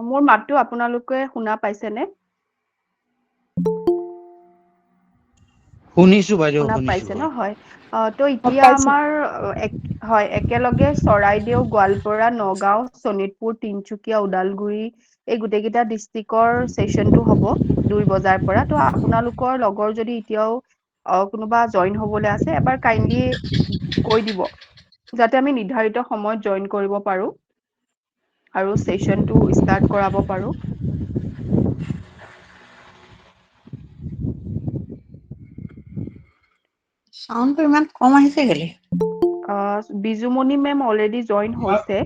মোৰ মাতটো আপোনালোকে শুনা পাইছেনে? শুনিছো বাইদেউ শুনা শুনিছো পাইছে ন? হয়। হয়। তো এতিয়া পাইছো। আমাৰ হয়, একেলগে চৰাইদেউ, গোৱালপাৰা, নগাঁও, শোণিতপুৰ, তিনচুকীয়া, ওদালগুৰি এই গোটেইকেইটা ডিষ্ট্ৰিক্টৰ চেচনটো হ'ব 2 বজাৰ পৰা। তো আপোনালোকৰ লগৰ যদি এতিয়াও কোনোবা জইন হ'বলৈ আছে, এবাৰ কাইণ্ডলি কৈ দিব। যাতে আমি নিৰ্ধাৰিত সময়ত জইন কৰিব পাৰোঁ আৰু চেচনটো ষ্টাৰ্ট কৰাব পাৰোঁ। চাউণ্ডটো ইমান কম আহিছে কেলে? বিজুমণি মেম অলৰেডি জইন হৈছে।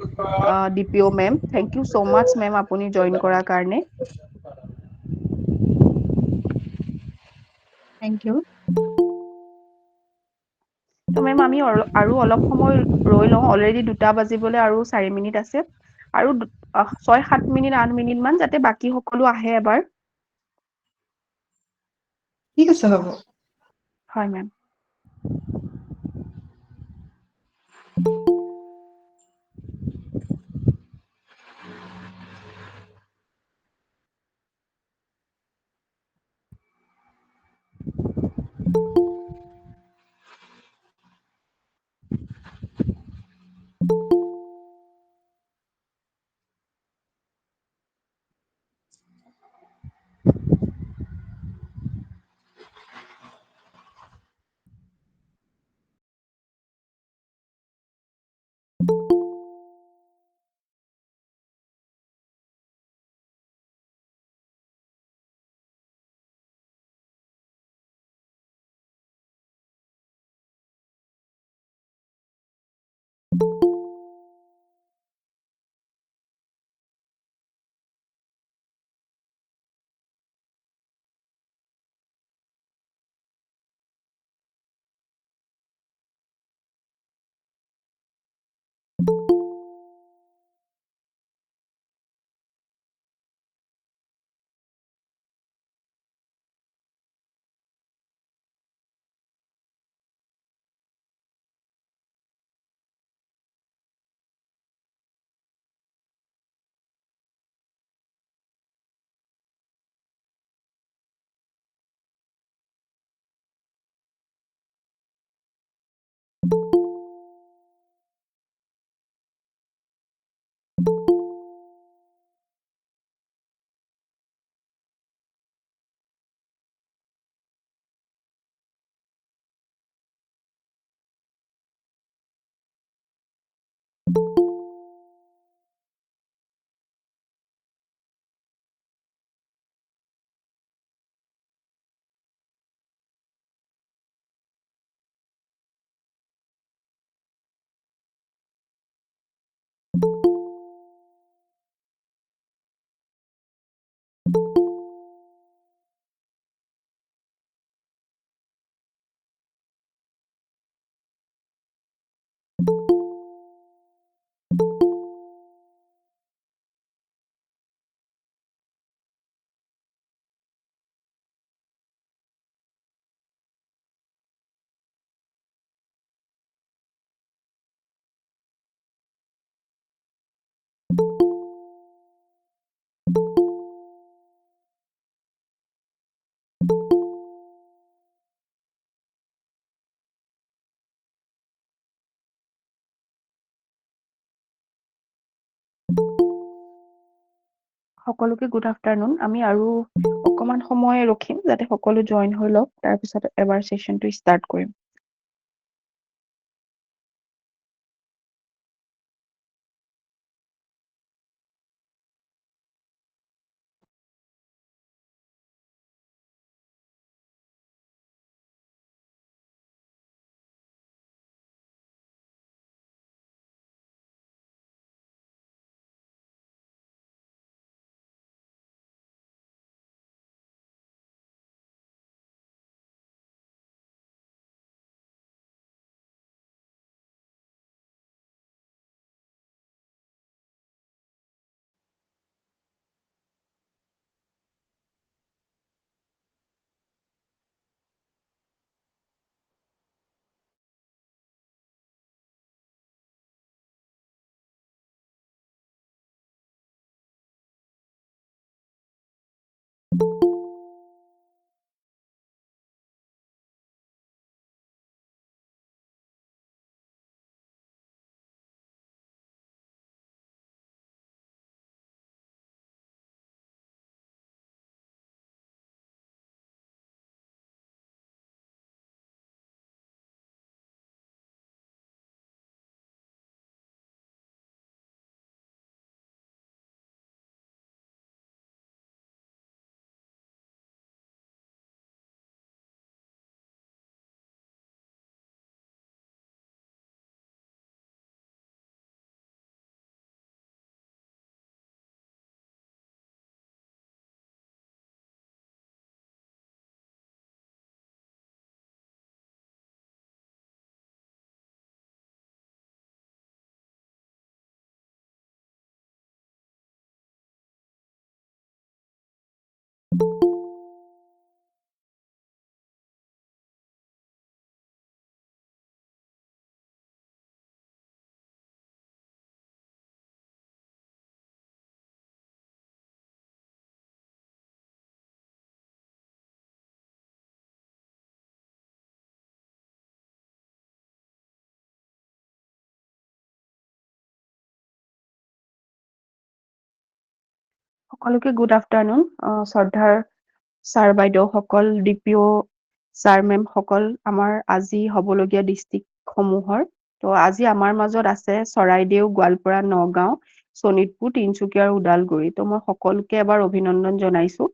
DPO ma'am. Thank you so' much ma'am আপুনি জইন কৰাৰ কাৰণে। Thank you. তো মেম আমি আৰু অলপ সময় ৰৈ লওঁ। অলৰেডি 2টা বাজিবলৈ আৰু 4 মিনিট আছে। আৰু 6-7 মিনিট, 8 মিনিটমান যাতে বাকী সকলো আহে এবাৰ। ঠিক আছে হ'ব। হয় মেম। সকলোকে গুড আফটাৰনুন। আমি আৰু অকমান সময় ৰখিম যাতে সকলো জইন হৈ লওক। তাৰপিছত এবাৰ চেচনটো ষ্টাৰ্ট কৰিম। সকলোকে গুড আফটাৰনুন। শ্ৰদ্ধাৰ ছাৰ বাইদেউসকল, ডিপিঅ ছাৰ মেম সকল, আমাৰ আজি হ'বলগীয়া ডিষ্ট্ৰিক্টসমূহৰ। তো আজি আমাৰ মাজত আছে চৰাইদেউ, গোৱালপাৰা, নগাঁও, শোণিতপুৰ, তিনচুকীয়া আৰু ওদালগুৰি। তো মই সকলোকে এবাৰ অভিনন্দন জনাইছো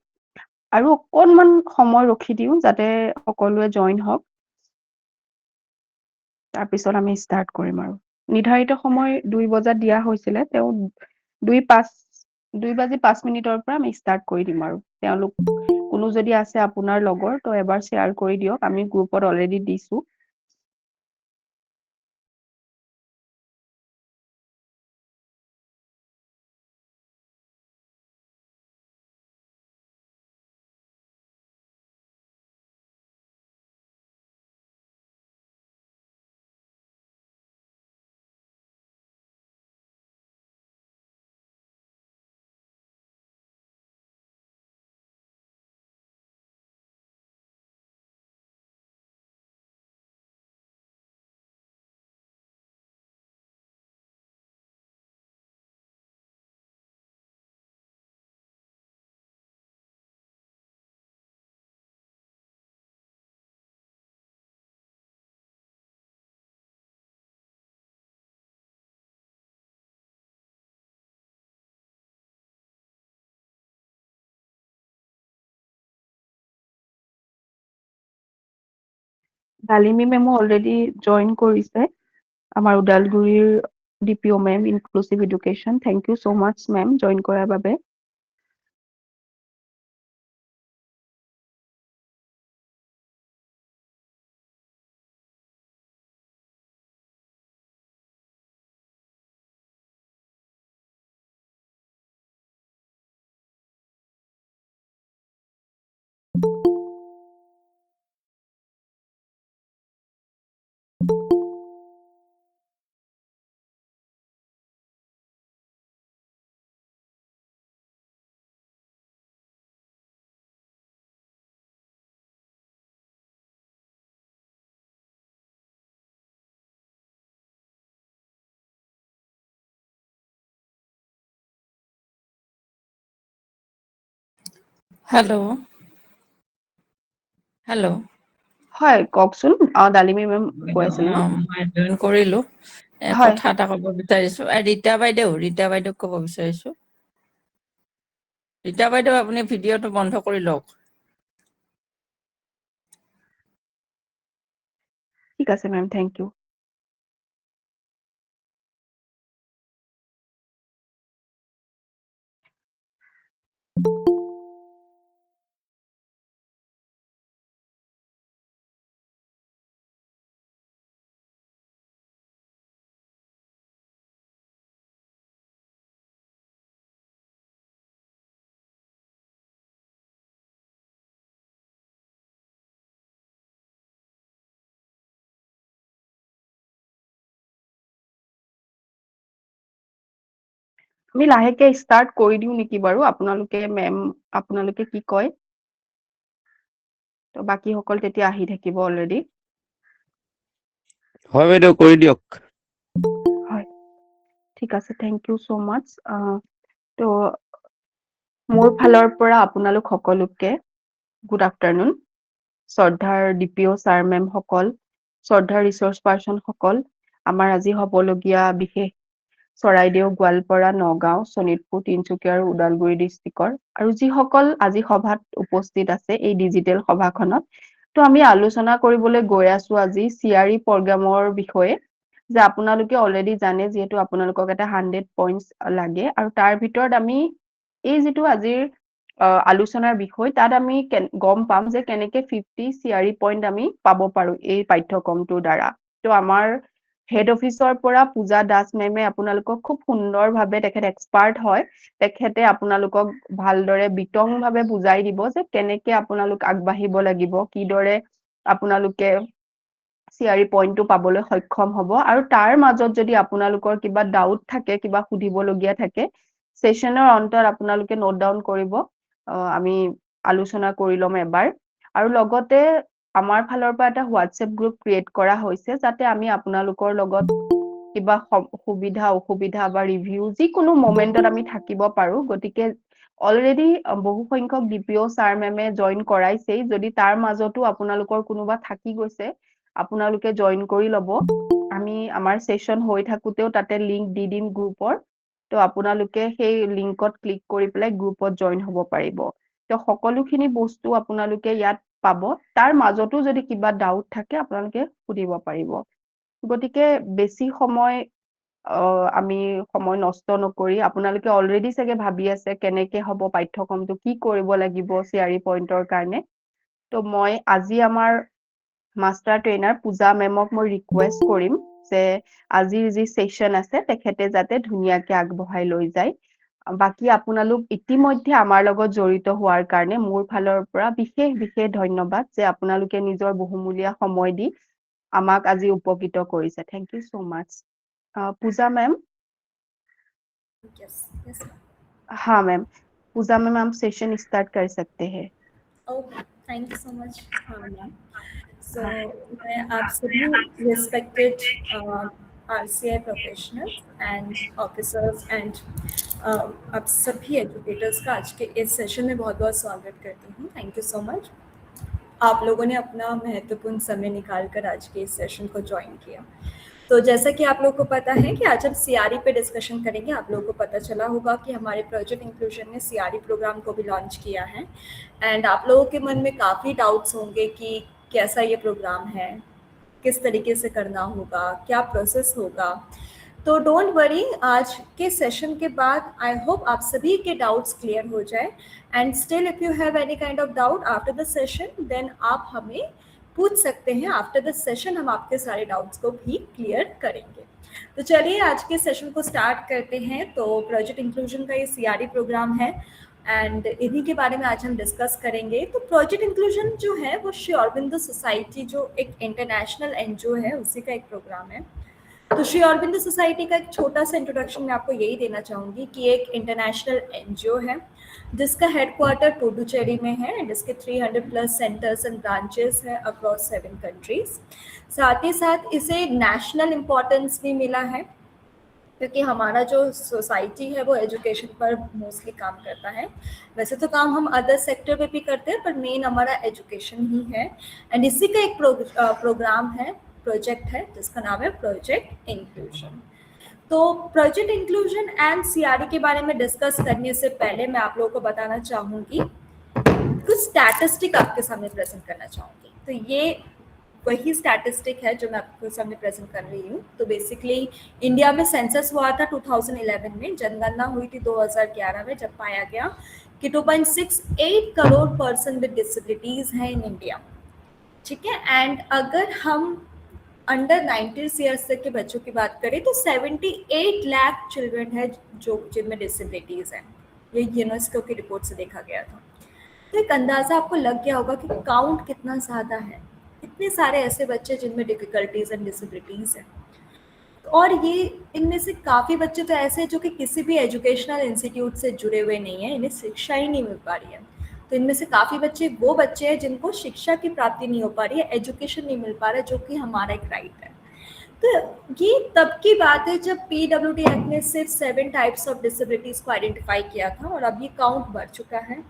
আৰু অকণমান সময় ৰখি দিওঁ যাতে সকলোৱে জইন হওক। তাৰপিছত আমি ষ্টাৰ্ট কৰিম আৰু নিৰ্ধাৰিত সময় 2 বজাত দিয়া হৈছিলে, তেওঁ 2:05 পৰা আমি ষ্টাৰ্ট কৰি দিম আৰু তেওঁলোক কোনো যদি আছে আপোনাৰ লগৰ তো এবাৰ শ্বেয়াৰ কৰি দিয়ক, আমি গ্ৰুপত অলৰেডি দিছো। ডালিমী মেমো অলৰেডি জইন কৰিছে, আমাৰ ওদালগুৰিৰ DPO ma'am inclusive education. Thank you so' much ma'am join কৰাৰ বাবে। হেল্ল'। হেল্ল'। হয় কওকচোন, ডালিমী মেম কৈ আছিল ন? মই জইন কৰিলো। হয় কথা এটা ক'ব বিচাৰিছো, ৰীতা বাইদেউক ক'ব বিচাৰিছো। ৰীতা বাইদেউ, আপুনি ভিডিঅ'টো বন্ধ কৰি লওক। ঠিক আছে মেম, থেংক ইউ। আমি লাহেকে ষ্টাৰ্ট কৰি দিওঁ নেকি বাৰু, আপোনালোকে কি কয়? তো বাকীসকল তেতিয়া আহি থাকিব অলৰেডি। হয় বাইদেউ, কৰি দিয়ক। হয়, ঠিক আছে, থেংক ইউ ছ' মাচ। তো মোৰ ফালৰ পৰা আপোনালোক সকলোকে গুড আফটাৰনুন। শ্ৰদ্ধাৰ ডিপিঅ' ছাৰ মেম সকল, শ্ৰদ্ধাৰ ৰিচৰ্চ পাৰ্চন সকল, আমাৰ আজি হ'বলগীয়া বিশেষ চৰাইদেউ, গোৱালপাৰা, নগাঁও, শোণিতপুৰ, তিনিচুকীয়া আৰু ওদালগুৰি ডিষ্ট্ৰিক্টৰ আৰু যিসকল আজি সভাত উপস্থিত আছে এই ডিজিটেল সভাখনত, তো আমি আলোচনা কৰিবলৈ গৈ আছো আজি CRE প্ৰগ্ৰামৰ বিষয়ে, যে আপোনালোকে অলৰেডি জানে যিহেতু আপোনালোকক এটা 100 পইণ্টছ লাগে আৰু তাৰ ভিতৰত আমি এই যিটো আজিৰ আলোচনাৰ বিষয়, তাত আমি গম পাম যে কেনেকে 50 CRE পইণ্ট আমি পাব পাৰো এই পাঠ্যক্ৰমটোৰ দ্বাৰা। তো আমাৰ হেড অফিচৰ পৰা পূজা দাস মেমে আপোনালোকক খুব সুন্দৰভাৱে, তেখেত এক্সপাৰ্ট হয়, তেখেতে আপোনালোকক ভালদৰে বিতংভাৱে বুজাই দিব যে কেনেকে আপোনালোক আগবাঢ়িব লাগিব, কিদৰে আপোনালোকে CRE পইণ্টটো পাবলৈ সক্ষম হ'ব, আৰু তাৰ মাজত যদি আপোনালোকৰ কিবা ডাউট থাকে, কিবা সুধিবলগীয়া থাকে, চেচনৰ অন্তত আপোনালোকে নোট ডাউন কৰিব, আমি আলোচনা কৰি ল'ম এবাৰ। আৰু লগতে আমাৰ ফালৰ পৰা এটা হোৱাটছএপ গ্ৰুপ ক্ৰিয়েট কৰা হৈছে, যাতে আমি আপোনালোকৰ লগত কিবা সুবিধা অসুবিধা বা ৰিভিউ যিকোনো মমেণ্টত আমি থাকিব পাৰো। গতিকে অলৰেডি বহু সংখ্যক ডিপিঅ' ছাৰ মেমে জইন কৰাইছেই, যদি তাৰ মাজতো আপোনালোকৰ কোনোবা থাকি গৈছে, আপোনালোকে জইন কৰি ল'ব। আমি আমাৰ চেচন হৈ থাকোতেও তাতে লিংক দি দিম গ্ৰুপৰ, তো আপোনালোকে সেই লিংকত ক্লিক কৰি পেলাই গ্ৰুপত জইন হ'ব পাৰিব। তো সকলোখিনি বস্তু আপোনালোকে ইয়াত পাব, তাৰ মাজতো যদি কিবা ডাউট থাকে আপোনালোকে সুধিব পাৰিব। গতিকে বেছি সময় আমি সময় নষ্ট নকৰি, আপোনালোকে অলৰেডি চাগে ভাবি আছে কেনেকে হ'ব পাঠ্যক্ৰমটো, কি কৰিব লাগিব CRE পইণ্টৰ কাৰণে। তো মই আজি আমাৰ মাষ্টাৰ ট্ৰেইনাৰ পূজা মেমক মই ৰিকুৱেষ্ট কৰিম যে আজিৰ যি চেচন আছে তেখেতে যাতে ধুনীয়াকে আগবঢ়াই লৈ যায়। বাকী আপোনালোক ইতিমধ্যে আমাৰ লগত জড়িত হোৱাৰ কাৰণে মোৰ ফালৰ পৰা বিশেষ বিশেষ ধন্যবাদ, যে আপোনালোকে নিজৰ বহুমূলীয়া সময় দি আমাক আজি উপকৃত কৰিছে। Thank you so' much. Puja ma'am. Yes, yes, ma'am. हाँ मैम, पूजा मैम हम सेशन स्टार्ट कर सकते हैं। Okay, thank you so much, ma'am. So, हाँ मैं आप सभी respected RCI professionals and officers and आप सभी एजुकेटर्स का आज के इस सेशन में बहुत बहुत स्वागत करती हूँ। Thank you so much. आप लोगों ने अपना महत्वपूर्ण समय निकाल कर आज के इस सेशन को ज्वाइन किया। तो जैसा कि आप लोगों को पता है कि आज हम CRE पे डिस्कशन करेंगे। आप लोगों को पता चला होगा कि हमारे प्रोजेक्ट इंक्लूजन ने CRE प्रोग्राम को भी लॉन्च किया है, एंड आप लोगों के मन में काफ़ी डाउट्स होंगे कि कैसा ये प्रोग्राम है, किस तरीके से करना होगा, क्या प्रोसेस होगा। तो डोंट वरी, आज के सेशन के बाद आई होप आप सभी के डाउट्स क्लियर हो जाए, and still if you have any kind of doubt after the session then आप हमें पूछ सकते हैं। आफ्टर द सेशन हम आपके सारे डाउट्स को भी क्लियर करेंगे। तो चलिए आज के सेशन को स्टार्ट करते हैं। तो प्रोजेक्ट इंक्लूजन का ये CRE प्रोग्राम है एंड इन्हीं के बारे में आज हम डिस्कस करेंगे। तो प्रोजेक्ट इंक्लूजन जो है वो श्री अरविंदो सोसाइटी, जो एक इंटरनेशनल NGO है, उसी का एक प्रोग्राम है। तो श्री अरविंदो सोसाइटी का एक छोटा सा इंट्रोडक्शन मैं आपको यही देना चाहूँगी कि एक इंटरनेशनल NGO है जिसका हेडक्वार्टर पुडुचेरी में है एंड इसके 300+ सेंटर्स एंड ब्रांचेस हैं अक्रॉस 7 कंट्रीज। साथ ही साथ इसे नेशनल इम्पोर्टेंस भी मिला है क्योंकि हमारा जो सोसाइटी है वो एजुकेशन पर मोस्टली काम करता है। वैसे तो काम हम अदर सेक्टर पे भी करते हैं, पर मेन हमारा एजुकेशन ही है। एंड इसी का एक प्रोग्राम है, प्रोजेक्ट है, जिसका नाम है प्रोजेक्ट इंक्लूजन। तो प्रोजेक्ट इंक्लूजन एंड CRE के बारे में डिस्कस करने से पहले मैं आप लोगों को बताना चाहूँगी, कुछ स्टैटिस्टिक आपके सामने प्रेजेंट करना चाहूँगी। तो ये वही स्टैटिस्टिक है जो मैं आपके सामने प्रेजेंट कर रही हूँ। तो बेसिकली इंडिया में सेंसस हुआ था 2011 में, जनगणना हुई थी 2011 में, जब पाया गया कि 2.68 करोड़ पर्सन विद डिसेबिलिटीज़ हैं इन इंडिया। ठीक है, एंड अगर हम अंडर 90 ईयर्स तक के बच्चों की बात करें तो 78 लाख चिल्ड्रन है जो जिनमें डिसेबिलिटीज़ हैं। ये यूनेस्को की रिपोर्ट से देखा गया था। तो एक अंदाज़ा आपको लग गया होगा कि काउंट कितना ज़्यादा है, इतने सारे ऐसे बच्चे जिनमें डिफ़िकल्टीज़ एंड डिसेबिलिटीज़ हैं। तो और ये इनमें से काफ़ी बच्चे तो ऐसे हैं जो कि किसी भी एजुकेशनल इंस्टीट्यूट से जुड़े हुए नहीं हैं, इन्हें शिक्षा ही नहीं मिल पा रही है। तो इनमें से काफ़ी बच्चे वो बच्चे हैं जिनको शिक्षा की प्राप्ति नहीं हो पा रही है, एजुकेशन नहीं मिल पा रहा है, जो कि हमारा एक राइट है। तो ये तब की बात है जब पीडब्ल्यूडी एक्ट ने सिर्फ 7 टाइप्स ऑफ डिसेबिलिटीज़ को आइडेंटिफाई किया था, और अब ये काउंट बढ़ चुका है।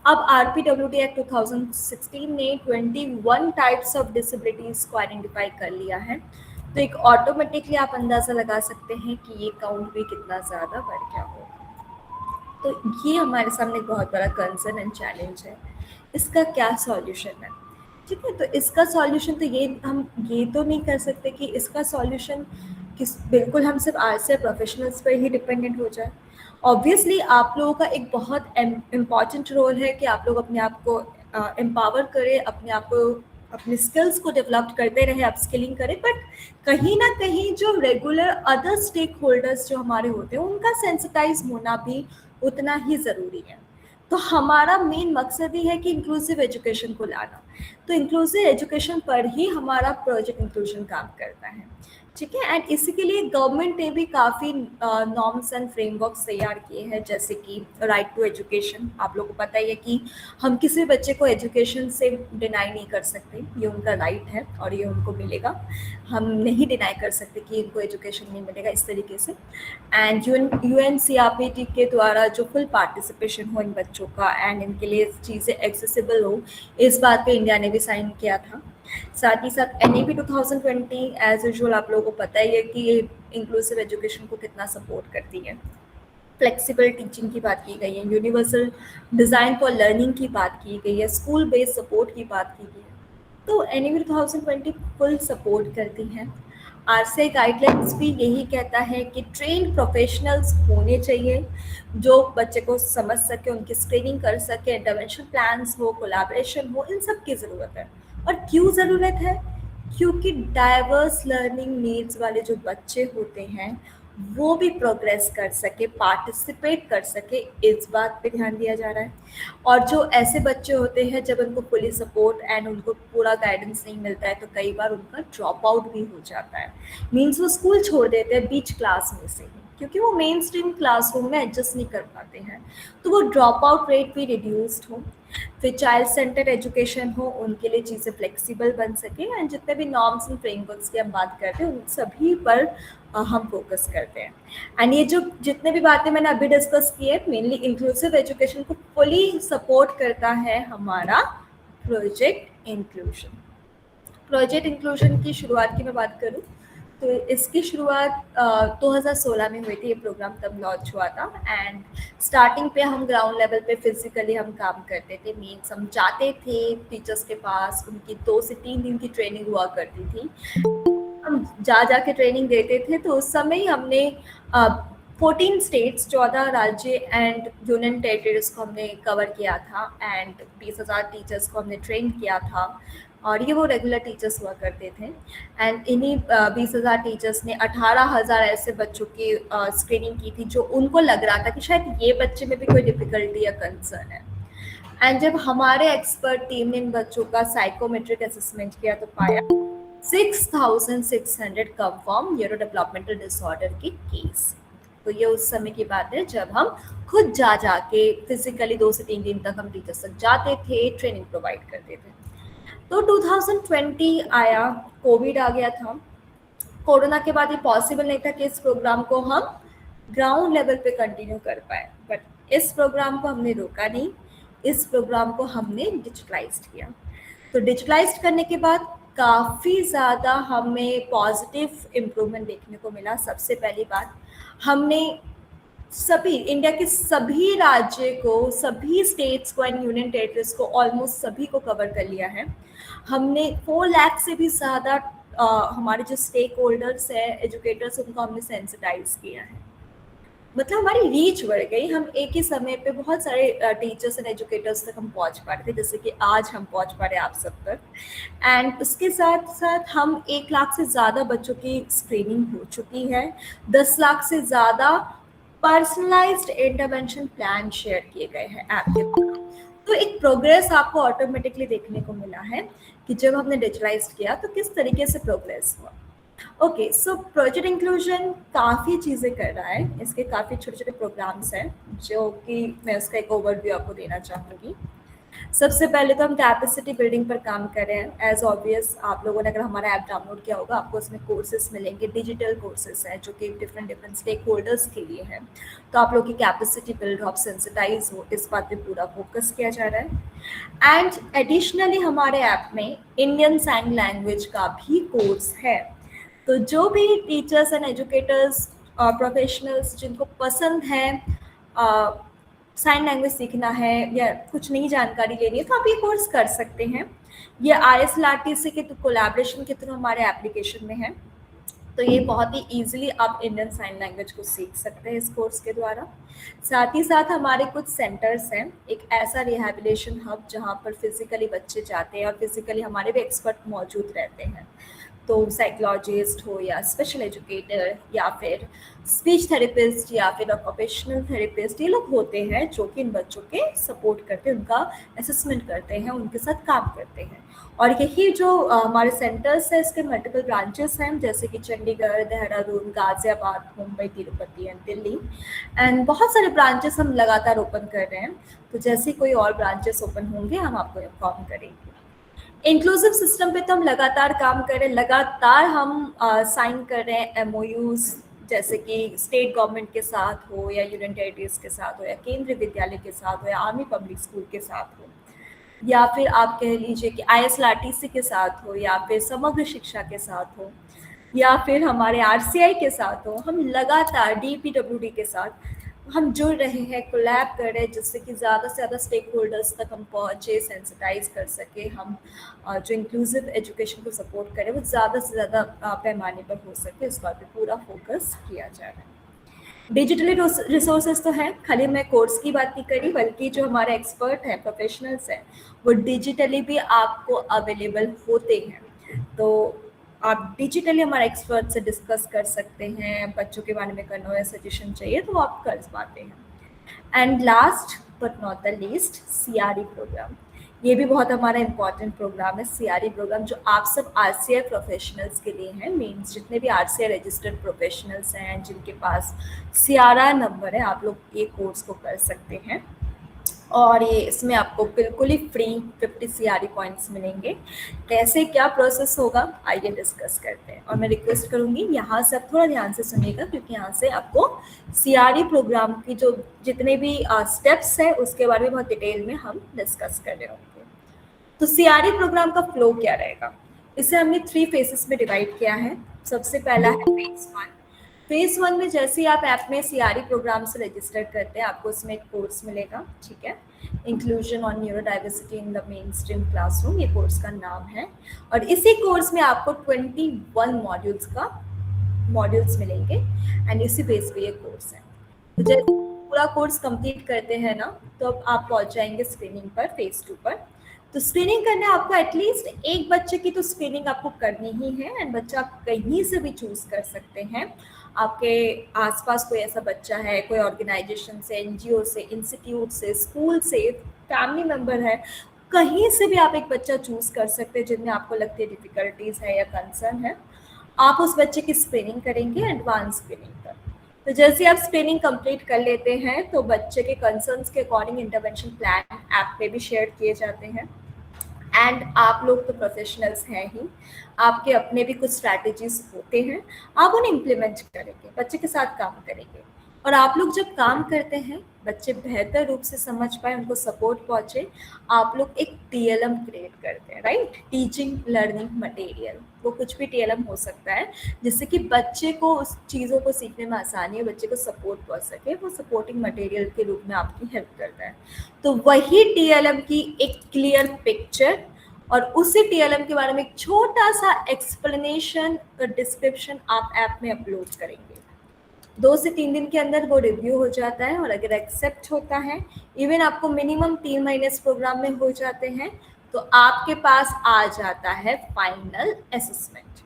अब आरपीडब्ल्यूडी एक्ट 2016 ने 21 टाइप्स ऑफ डिसेबिलिटीज़ को आइडेंटिफाई कर लिया है। तो एक ऑटोमेटिकली आप अंदाज़ा लगा सकते हैं कि ये काउंट भी कितना ज़्यादा बढ़ गया होगा। तो ये हमारे सामने एक बहुत बड़ा कंसर्न एंड चैलेंज है। इसका क्या सॉल्यूशन है? ठीक है, तो इसका सॉल्यूशन तो हम ये तो नहीं कर सकते कि इसका सॉल्यूशन बिल्कुल हम सिर्फ आरसीए प्रोफेशनल्स पर ही डिपेंडेंट हो जाए। ऑब्वियसली आप लोगों का एक बहुत इम्पॉर्टेंट रोल है कि आप लोग अपने आप को एम्पावर करें, अपने आप को अपने स्किल्स को डेवलप करते रहे, अपस्किलिंग करें, बट कहीं ना कहीं जो रेगुलर अदर स्टेक होल्डर्स जो हमारे होते हैं उनका सेंसिटाइज होना भी उतना ही ज़रूरी है। तो हमारा मेन मकसद ही है कि इंक्लूसिव एजुकेशन को लाना। तो इंक्लूसिव एजुकेशन पर ही हमारा प्रोजेक्ट इंक्लूजन काम करता है। ठीक है, एंड इसी के लिए गवर्नमेंट ने भी काफ़ी नॉर्म्स एंड फ्रेमवर्क्स तैयार किए हैं, जैसे कि राइट टू एजुकेशन। आप लोगों को पता ही है कि हम किसी बच्चे को एजुकेशन से डिनाई नहीं कर सकते, ये उनका राइट है और ये उनको मिलेगा। हम नहीं डिनाई कर सकते कि इनको एजुकेशन नहीं मिलेगा इस तरीके से। एंड यूएनसीआरपीटी के द्वारा जो फुल पार्टिसिपेशन हो इन बच्चों का एंड इनके लिए चीज़ें एक्सेसिबल हो, इस बात पे इंडिया ने भी साइन किया था। साथ ही साथ NAP 2020 एज यूजुअल आप लोगों को पता ही है कि ये इंक्लूसिव एजुकेशन को कितना सपोर्ट करती है। फ्लेक्सिबल टीचिंग की बात की गई है, यूनिवर्सल डिज़ाइन फॉर लर्निंग की बात की गई है, स्कूल बेस्ड सपोर्ट की बात की गई है। तो NAP 2020 फुल सपोर्ट करती हैं। RCI गाइडलाइंस भी यही कहता है कि ट्रेन प्रोफेशनल्स होने चाहिए जो बच्चे को समझ सके, उनकी स्क्रीनिंग कर सके, इंटरवेंशन प्लान्स हो, कोलैबोरेशन हो, इन सब की ज़रूरत है। और क्यों ज़रूरत है? क्योंकि डाइवर्स लर्निंग नीड्स वाले जो बच्चे होते हैं वो भी प्रोग्रेस कर सके, पार्टिसिपेट कर सके, इस बात पे ध्यान दिया जा रहा है। और जो ऐसे बच्चे होते हैं जब उनको फुली सपोर्ट एंड उनको पूरा गाइडेंस नहीं मिलता है तो कई बार उनका ड्रॉप आउट भी हो जाता है। मीन्स वो स्कूल छोड़ देते हैं बीच क्लास में से ही, क्योंकि वो मेन स्ट्रीम क्लासरूम में एडजस्ट नहीं कर पाते हैं। तो वो ड्रॉप आउट रेट भी रिड्यूस्ड हो। फिर चाइल्ड सेंटर एजुकेशन हो, उनके लिए चीज़ें फ्लेक्सिबल बन सके, एंड जितने भी नॉर्म्स एंड फ्रेमवर्क्स की हम बात करते हैं उन सभी पर हम फोकस करते हैं। एंड ये जो जितने भी बातें मैंने अभी डिस्कस की है, मेनली इंक्लूसिव एजुकेशन को फुली सपोर्ट करता है हमारा प्रोजेक्ट इंक्लूजन। प्रोजेक्ट इंक्लूजन की शुरुआत की मैं बात करूँ तो इसकी शुरुआत 2016 में हुई थी। ये प्रोग्राम तब लॉन्च हुआ था एंड स्टार्टिंग पे हम ग्राउंड लेवल पे फिजिकली हम काम करते थे। मीन्स हम जाते थे टीचर्स के पास, उनकी 2 से 3 दिन की ट्रेनिंग हुआ करती थी। हम जा के ट्रेनिंग देते थे। तो उस समय ही हमने 14 स्टेट्स, 14 राज्य एंड यूनियन टेरिटरीज को हमने कवर किया था एंड 20,000 टीचर्स को हमने ट्रेन किया था। और ये वो रेगुलर टीचर्स हुआ करते थे। एंड इन्हीं 20,000 टीचर्स ने 18,000 ऐसे बच्चों की स्क्रीनिंग की थी जो उनको लग रहा था कि शायद ये बच्चे में भी कोई डिफ़िकल्टी या कंसर्न है। एंड जब हमारे एक्सपर्ट टीम ने इन बच्चों का साइकोमेट्रिक असेसमेंट किया तो पाया 6,600 कंफर्म न्यूरो डेवलपमेंटल डिसऑर्डर के केस। तो ये उस समय की बात है जब हम खुद जा के फिजिकली 2 से 3 दिन तक हम टीचर्स तक जाते थे, ट्रेनिंग प्रोवाइड करते थे। तो 2020 आया, कोविड आ गया था। कोरोना के बाद ये पॉसिबल नहीं था कि इस प्रोग्राम को हम ग्राउंड लेवल पे कंटिन्यू कर पाए, बट इस प्रोग्राम को हमने रोका नहीं, इस प्रोग्राम को हमने डिजिटलाइज किया। तो डिजिटलाइज करने के बाद काफ़ी ज़्यादा हमें पॉजिटिव इम्प्रूवमेंट देखने को मिला। सबसे पहली बात, हमने सभी इंडिया के सभी राज्य को, सभी स्टेट्स को एंड यूनियन टेरिटरीज को ऑलमोस्ट सभी को कवर कर लिया है। हमने 4 लाख से भी ज़्यादा हमारे जो स्टेक होल्डर्स हैं, एजुकेटर्स, उनको हमने सेंसिटाइज किया है। मतलब हमारी रीच बढ़ गई। हम एक ही समय पे बहुत सारे टीचर्स एंड एजुकेटर्स तक हम पहुंच पा रहे थे, जैसे कि आज हम पहुंच पा रहे हैं आप सब तक। एंड उसके साथ साथ हम 1 लाख से ज़्यादा बच्चों की स्क्रीनिंग हो चुकी है। 10 लाख से ज़्यादा पर्सनलाइज्ड इंटरवेंशन प्लान शेयर किए गए हैं ऐप के द्वारा। तो एक प्रोग्रेस आपको ऑटोमेटिकली देखने को मिला है कि जब हमने डिजिटलाइज किया तो किस तरीके से प्रोग्रेस हुआ। ओके, सो प्रोजेक्ट इंक्लूजन काफ़ी चीज़ें कर रहा है, इसके काफ़ी छोटे छोटे प्रोग्राम्स हैं जो कि मैं उसका एक ओवरव्यू आपको देना चाहूँगी। सबसे पहले तो हम कैपेसिटी बिल्डिंग पर काम कर रहे हैं। एज ऑब्वियस आप लोगों ने अगर हमारा ऐप डाउनलोड किया होगा, आपको उसमें कोर्सेज मिलेंगे, डिजिटल कोर्सेज हैं जो कि डिफरेंट स्टेक होल्डर्स के लिए हैं। तो आप लोग की कैपेसिटी बिल्ड हो, आप सेंसिटाइज हो, इस बात पे पूरा फोकस किया जा रहा है। एंड एडिशनली हमारे ऐप में इंडियन साइन लैंग्वेज का भी कोर्स है। तो जो भी टीचर्स एंड एजुकेटर्स प्रोफेशनल्स जिनको पसंद है साइन लैंग्वेज सीखना है या कुछ नई जानकारी लेनी है, तो आप ये कोर्स कर सकते हैं। ये ISLRTC के कोलैबोरेशन के थ्रू हमारे एप्लीकेशन में है, तो ये बहुत ही ईजिली आप इंडियन साइन लैंग्वेज को सीख सकते हैं इस कोर्स के द्वारा। साथ ही साथ हमारे कुछ सेंटर्स हैं, एक ऐसा रिहैबिलिटेशन हब जहाँ पर फिजिकली बच्चे जाते हैं और फिजिकली हमारे भी एक्सपर्ट मौजूद रहते हैं। तो साइकोलॉजिस्ट हो या स्पेशल एजुकेटर या फिर स्पीच थेरेपिस्ट या फिर ऑक्यूपेशनल थेरेपिस्ट, ये लोग होते हैं जो कि इन बच्चों के सपोर्ट करते हैं, उनका असेसमेंट करते हैं, उनके साथ काम करते हैं। और यही जो हमारे सेंटर्स हैं, इसके मल्टीपल ब्रांचेस हैं, जैसे कि चंडीगढ़, देहरादून, गाजियाबाद, मुंबई, तिरुपति एंड दिल्ली। एंड बहुत सारे ब्रांचेस हम लगातार ओपन कर रहे हैं, तो जैसे कोई और ब्रांचेस ओपन होंगे हम आपको इन्फॉर्म करेंगे। इंक्लूसिव सिस्टम पे तो हम लगातार काम कर रहे हैं, लगातार हम साइन कर रहे हैं MOUs, जैसे कि स्टेट गवर्नमेंट के साथ हो या यूनियन टेरिटरीज के साथ हो या केंद्रीय विद्यालय के साथ हो या आर्मी पब्लिक स्कूल के साथ हो, या फिर आप कह लीजिए कि ISLRTC के साथ हो या फिर समग्र शिक्षा के साथ हो या फिर हमारे RCI के साथ हो। हम लगातार DPWD के साथ हम जुड़ रहे हैं, कोलैब कर रहे हैं, जिससे कि ज़्यादा से ज़्यादा स्टेक होल्डर्स तक हम पहुँचे, सेंसिटाइज कर सके, हम जो इंक्लूसिव एजुकेशन को सपोर्ट करें वो ज़्यादा से ज़्यादा पैमाने पर हो सके, इस बात पे पूरा फोकस किया जा रहा है। डिजिटली रिसोर्सेज तो हैं, खाली मैं कोर्स की बात नहीं करी, बल्कि जो हमारे एक्सपर्ट हैं, प्रोफेशनल्स हैं, वो डिजिटली भी आपको अवेलेबल होते हैं। तो आप डिजिटली हमारे एक्सपर्ट से डिस्कस कर सकते हैं, बच्चों के बारे में करना हो या सजेशन चाहिए तो आप कर पाते हैं। And last but not the least, CRE programme, ये भी बहुत हमारा इंपॉर्टेंट प्रोग्राम है। CRE प्रोग्राम जो आप सब RCI प्रोफेशनल्स के लिए हैं, मीन्स जितने भी RCI रजिस्टर्ड प्रोफेशनल्स हैं जिनके पास CRI नंबर है, आप लोग ये कोर्स को कर सकते हैं। और ये इसमें आपको बिल्कुल ही फ्री 50 CRE पॉइंट्स मिलेंगे। कैसे क्या प्रोसेस होगा आइए डिस्कस करते हैं। और मैं रिक्वेस्ट करूँगी यहाँ से आप थोड़ा ध्यान से सुनिएगा, क्योंकि यहाँ से आपको CRE प्रोग्राम की जो जितने भी स्टेप्स हैं उसके बारे में बहुत डिटेल में हम डिस्कस कर रहे होंगे। तो CRE प्रोग्राम का फ्लो क्या रहेगा, इसे हमने 3 फेजेस में डिवाइड किया है। सबसे पहला है फेज 1 में जैसे ही आप ऐप में CRE प्रोग्राम से रजिस्टर करते हैं, आपको उसमें एक कोर्स मिलेगा, ठीक है, inclusion on neuro diversity in the main stream classroom, ये कोर्स का नाम है। और इसी कोर्स में आपको 21 मॉड्यूल्स मिलेंगे एंड इसी बेस पे ये कोर्स है। तो जब पूरा कोर्स कंप्लीट करते हैं ना, तो अब आप पहुंच जाएंगे स्क्रीनिंग पर, फेज 2 पर। तो स्क्रीनिंग करने आपको एटलीस्ट एक बच्चे की तो स्क्रीनिंग आपको करनी ही है, एंड बच्चा आप कहीं से भी चूज कर सकते हैं। आपके आसपास कोई ऐसा बच्चा है, कोई ऑर्गेनाइजेशन से, NGO से, इंस्टीट्यूट से, स्कूल से, फैमिली मेम्बर है, कहीं से भी आप एक बच्चा चूज कर सकते हैं जिनमें आपको लगती है डिफिकल्टीज है या कंसर्न है। आप उस बच्चे की स्क्रीनिंग करेंगे एडवांस स्क्रीनिंग पर। तो जैसे आप स्क्रीनिंग कंप्लीट कर लेते हैं तो बच्चे के कंसर्न्स के अकॉर्डिंग इंटरवेंशन प्लान ऐप पे भी शेयर किए जाते हैं। एंड आप लोग तो प्रोफेशनल्स हैं ही, आपके अपने भी कुछ स्ट्रैटेजीज होते हैं, आप उन्हें इम्प्लीमेंट करेंगे, बच्चे के साथ काम करेंगे। और आप लोग जब काम करते हैं, बच्चे बेहतर रूप से समझ पाए, उनको सपोर्ट पहुंचे, आप लोग एक TLM क्रिएट करते हैं, राइट, टीचिंग लर्निंग मटेरियल। वो कुछ भी TLM हो सकता है जिससे कि बच्चे को उस चीज़ों को सीखने में आसानी है, बच्चे को सपोर्ट पहुंच सके, वो सपोर्टिंग मटेरियल के रूप में आपकी हेल्प करता है। तो वही TLM की एक क्लियर पिक्चर और उसी TLM के बारे में एक छोटा सा एक्सप्लेनेशन और डिस्क्रिप्शन आप ऐप में अपलोड करेंगे। 2 से 3 दिन के अंदर वो रिव्यू हो जाता है, और अगर एक्सेप्ट होता है, इवन आपको मिनिमम 3 महीने इस प्रोग्राम में हो जाते हैं, तो आपके पास आ जाता है फाइनल असेसमेंट।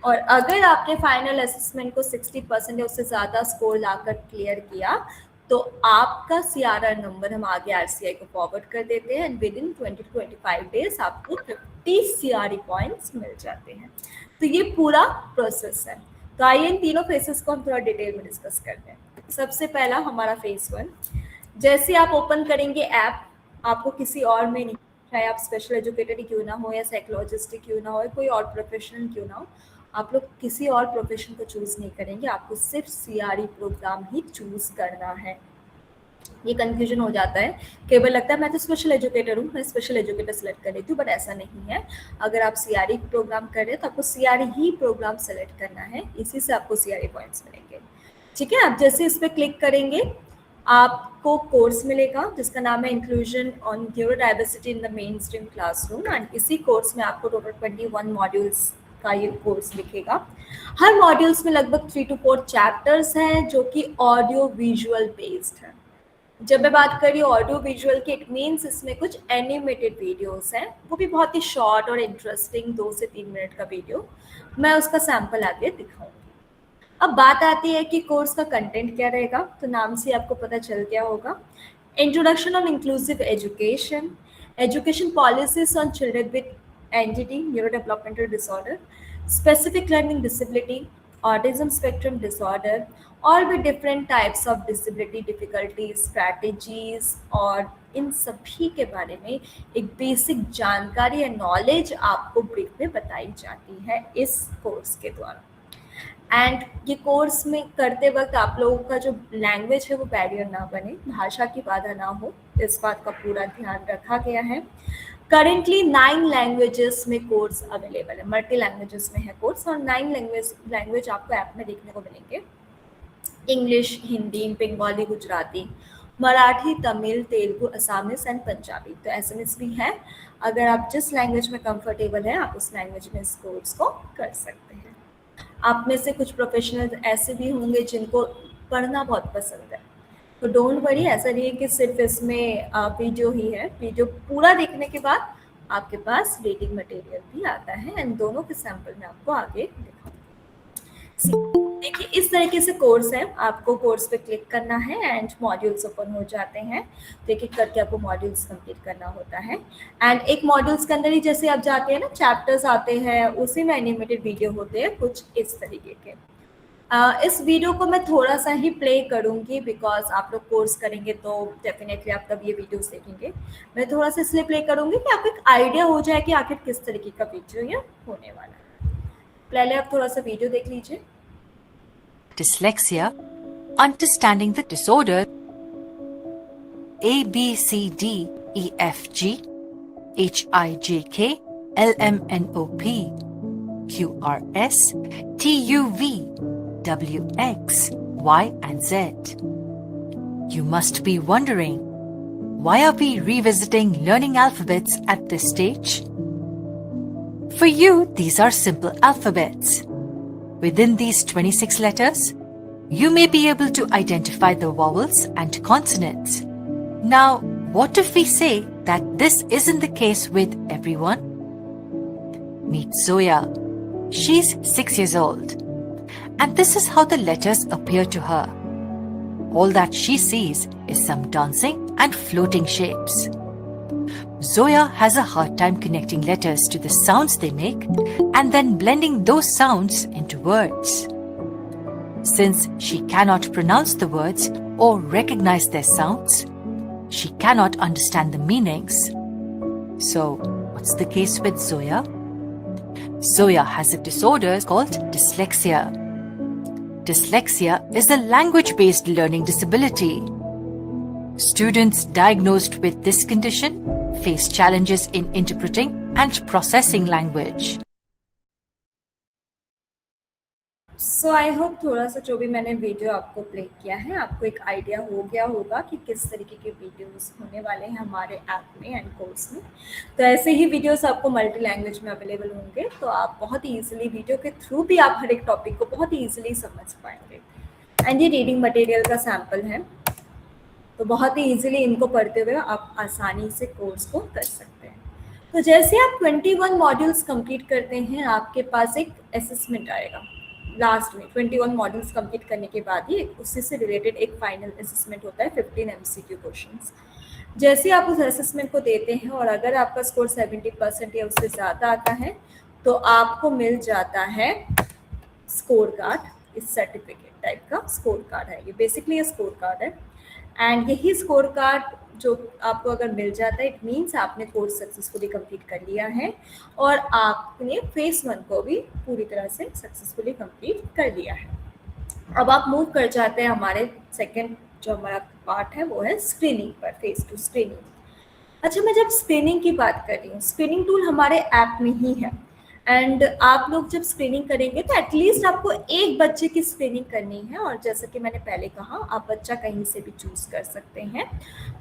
और अगर आपने फाइनल असेसमेंट को 60% या उससे ज़्यादा स्कोर लाकर क्लियर किया, तो आपका CRR नंबर हम आगे RCI को फॉरवर्ड कर देते हैं, and with in 20 to 25 days आपको 30 CRE पॉइंट्स मिल जाते हैं। तो ये पूरा प्रोसेस है। तो आइए इन तीनों फेसेस को हम थोड़ा डिटेल में डिस्कस करते हैं। सबसे पहला हमारा फेज 1, जैसे आप ओपन करेंगे ऐप, आपको किसी और में नहीं, चाहे आप स्पेशल एजुकेटर ही क्यों ना हो या साइकोलॉजिस्ट ही क्यों ना हो, कोई और प्रोफेशनल क्यों ना हो, आप लोग किसी और प्रोफेशन को चूज नहीं करेंगे, आपको सिर्फ CRE प्रोग्राम ही चूज करना है। ये कंफ्यूजन हो जाता है, केवल लगता है मैं तो स्पेशल एजुकेटर हूँ, मैं स्पेशल एजुकेटर सेलेक्ट कर लेती हूँ, बट ऐसा नहीं है। अगर आप CRE प्रोग्राम कर रहे हैं तो आपको CRE ही प्रोग्राम सेलेक्ट करना है, इसी से आपको CRE पॉइंट्स मिलेंगे। ठीक है, आप जैसे इस पर क्लिक करेंगे आपको कोर्स मिलेगा जिसका नाम है inclusion on neuro diversity in the main stream classroom, and इसी कोर्स में आपको टोटल 21 मॉड्यूल्स का ये कोर्स दिखेगा। हर मॉड्यूल्स में लगभग 3 to 4 चैप्टर्स हैं जो कि ऑडियो विजुअल बेस्ड है। जब मैं बात कर रही हूँ ऑडियो विजुअल की, इट मीन्स इसमें कुछ एनिमेटेड वीडियोस हैं, वो भी बहुत ही शॉर्ट और इंटरेस्टिंग 2 से 3 मिनट का वीडियो, मैं उसका सैंपल आगे दिखाऊंगी। अब बात आती है कि कोर्स का कंटेंट क्या रहेगा, तो नाम से आपको पता चल गया होगा। Introduction on inclusive education, education policies on children with NGD neuro developmental disorder, specific learning disability, autism spectrum disorder, और भी different types of disability, difficulty, strategies, और इन सभी के बारे में एक बेसिक जानकारी या नॉलेज आपको ब्रीफ में बताई जाती है इस कोर्स के द्वारा। एंड ये कोर्स में करते वक्त आप लोगों का जो लैंग्वेज है वो बैरियर ना बने, भाषा की बाधा ना हो, इस बात का पूरा ध्यान रखा गया है। करेंटली 9 लैंग्वेजेस में कोर्स अवेलेबल है, मल्टी लैंग्वेजेस में है कोर्स, और 9 लैंग्वेज आपको ऐप में देखने को मिलेंगे। English, Hindi, Bengali, Gujarati, Marathi, Tamil, Telugu, Assamese and Punjabi. तो एसएमएस भी है, अगर आप जिस लैंग्वेज में कंफर्टेबल है आप उस लैंग्वेज में इस कोर्स को कर सकते हैं। आप में से कुछ प्रोफेशनल ऐसे भी होंगे जिनको पढ़ना बहुत पसंद है, तो डोंट वरी, ऐसा नहीं है कि सिर्फ इसमें वीडियो ही है। वीडियो पूरा देखने के बाद आपके पास रीडिंग मटेरियल भी आता है, एंड दोनों के सैंपल में आपको आगे दिखाऊंगी। देखिए इस तरीके से कोर्स है, आपको कोर्स पे क्लिक करना है एंड मॉड्यूल्स ओपन हो जाते हैं। तो एक एक करके आपको मॉड्यूल्स कंप्लीट करना होता है, एंड एक मॉड्यूल्स के अंदर ही जैसे आप जाते हैं ना, चैप्टर्स आते हैं, उसी में एनिमेटेड वीडियो होते हैं कुछ इस तरीके के। इस वीडियो को मैं थोड़ा सा ही प्ले करूंगी बिकॉज आप लोग कोर्स करेंगे तो डेफिनेटली आप तब ये वीडियोस देखेंगे। मैं थोड़ा सा इसलिए प्ले करूंगी कि आपको एक आइडिया हो जाए कि आखिर किस तरीके का वीडियो ये होने वाला है। पहले आप थोड़ा सा वीडियो देख लीजिए। Dyslexia, understanding the disorder A, B, C, D, E, F, G, H, I, J, K, L, M, N, O, P, Q, R, S, T, U, V, W, X, Y, and Z. You must be wondering, why are we revisiting learning alphabets at this stage? For you, these are simple alphabets. Within these 26 letters, you may be able to identify the vowels and consonants. Now, what if we say that this isn't the case with everyone? Meet Zoya. She's 6 years old, and this is how the letters appear to her. All that she sees is some dancing and floating shapes. Zoya has a hard time connecting letters to the sounds they make and then blending those sounds into words. Since she cannot pronounce the words or recognize their sounds, she cannot understand the meanings. So, what's the case with Zoya? Zoya has a disorder called dyslexia. Dyslexia is a language-based learning disability. Students diagnosed with this condition face challenges in interpreting and processing language. So I hope थोड़ा सा जो भी मैंने video आपको play किया है आपको एक आइडिया हो गया होगा कि किस तरीके के वीडियोस होने वाले हैं हमारे ऐप में एंड कोर्स में। तो ऐसे ही वीडियोस आपको मल्टी लैंग्वेज में अवेलेबल होंगे, तो आप बहुत ही ईजिली वीडियो के थ्रू भी आप हर एक टॉपिक को बहुत ही ईजिली समझ पाएंगे। एंड ये रीडिंग मटेरियल का सैम्पल है, तो बहुत ही ईजिली इनको पढ़ते हुए आप आसानी से कोर्स को कर सकते हैं। तो जैसे आप 21 मॉड्यूल्स कंप्लीट करते हैं आपके पास एक असेसमेंट आएगा लास्ट में। 21 मॉड्यूल्स कंप्लीट करने के बाद ही उसी से रिलेटेड एक फाइनल असेसमेंट होता है, 15 MCQ क्वेश्चंस। जैसे ही आप उस असेसमेंट को देते हैं और अगर आपका स्कोर 70% या उससे ज़्यादा आता है तो आपको मिल जाता है स्कोर कार्ड, इस सर्टिफिकेट टाइप का स्कोर कार्ड है ये, बेसिकली ये स्कोर कार्ड है। एंड यही स्कोर कार्ड जो आपको अगर मिल जाता है, इट मीन्स आपने कोर्स सक्सेसफुली कंप्लीट कर लिया है और आपने फेज 1 को भी पूरी तरह से सक्सेसफुली कंप्लीट कर लिया है। अब आप मूव कर जाते हैं हमारे सेकेंड जो हमारा पार्ट है वो है स्क्रीनिंग पर, फेज 2 स्क्रीनिंग। अच्छा, मैं जब स्क्रीनिंग की बात कर रही हूँ, स्क्रीनिंग टूल हमारे ऐप में ही है एंड आप लोग जब स्क्रीनिंग करेंगे तो एटलीस्ट आपको एक बच्चे की स्क्रीनिंग करनी है। और जैसा कि मैंने पहले कहा, आप बच्चा कहीं से भी चूज कर सकते हैं,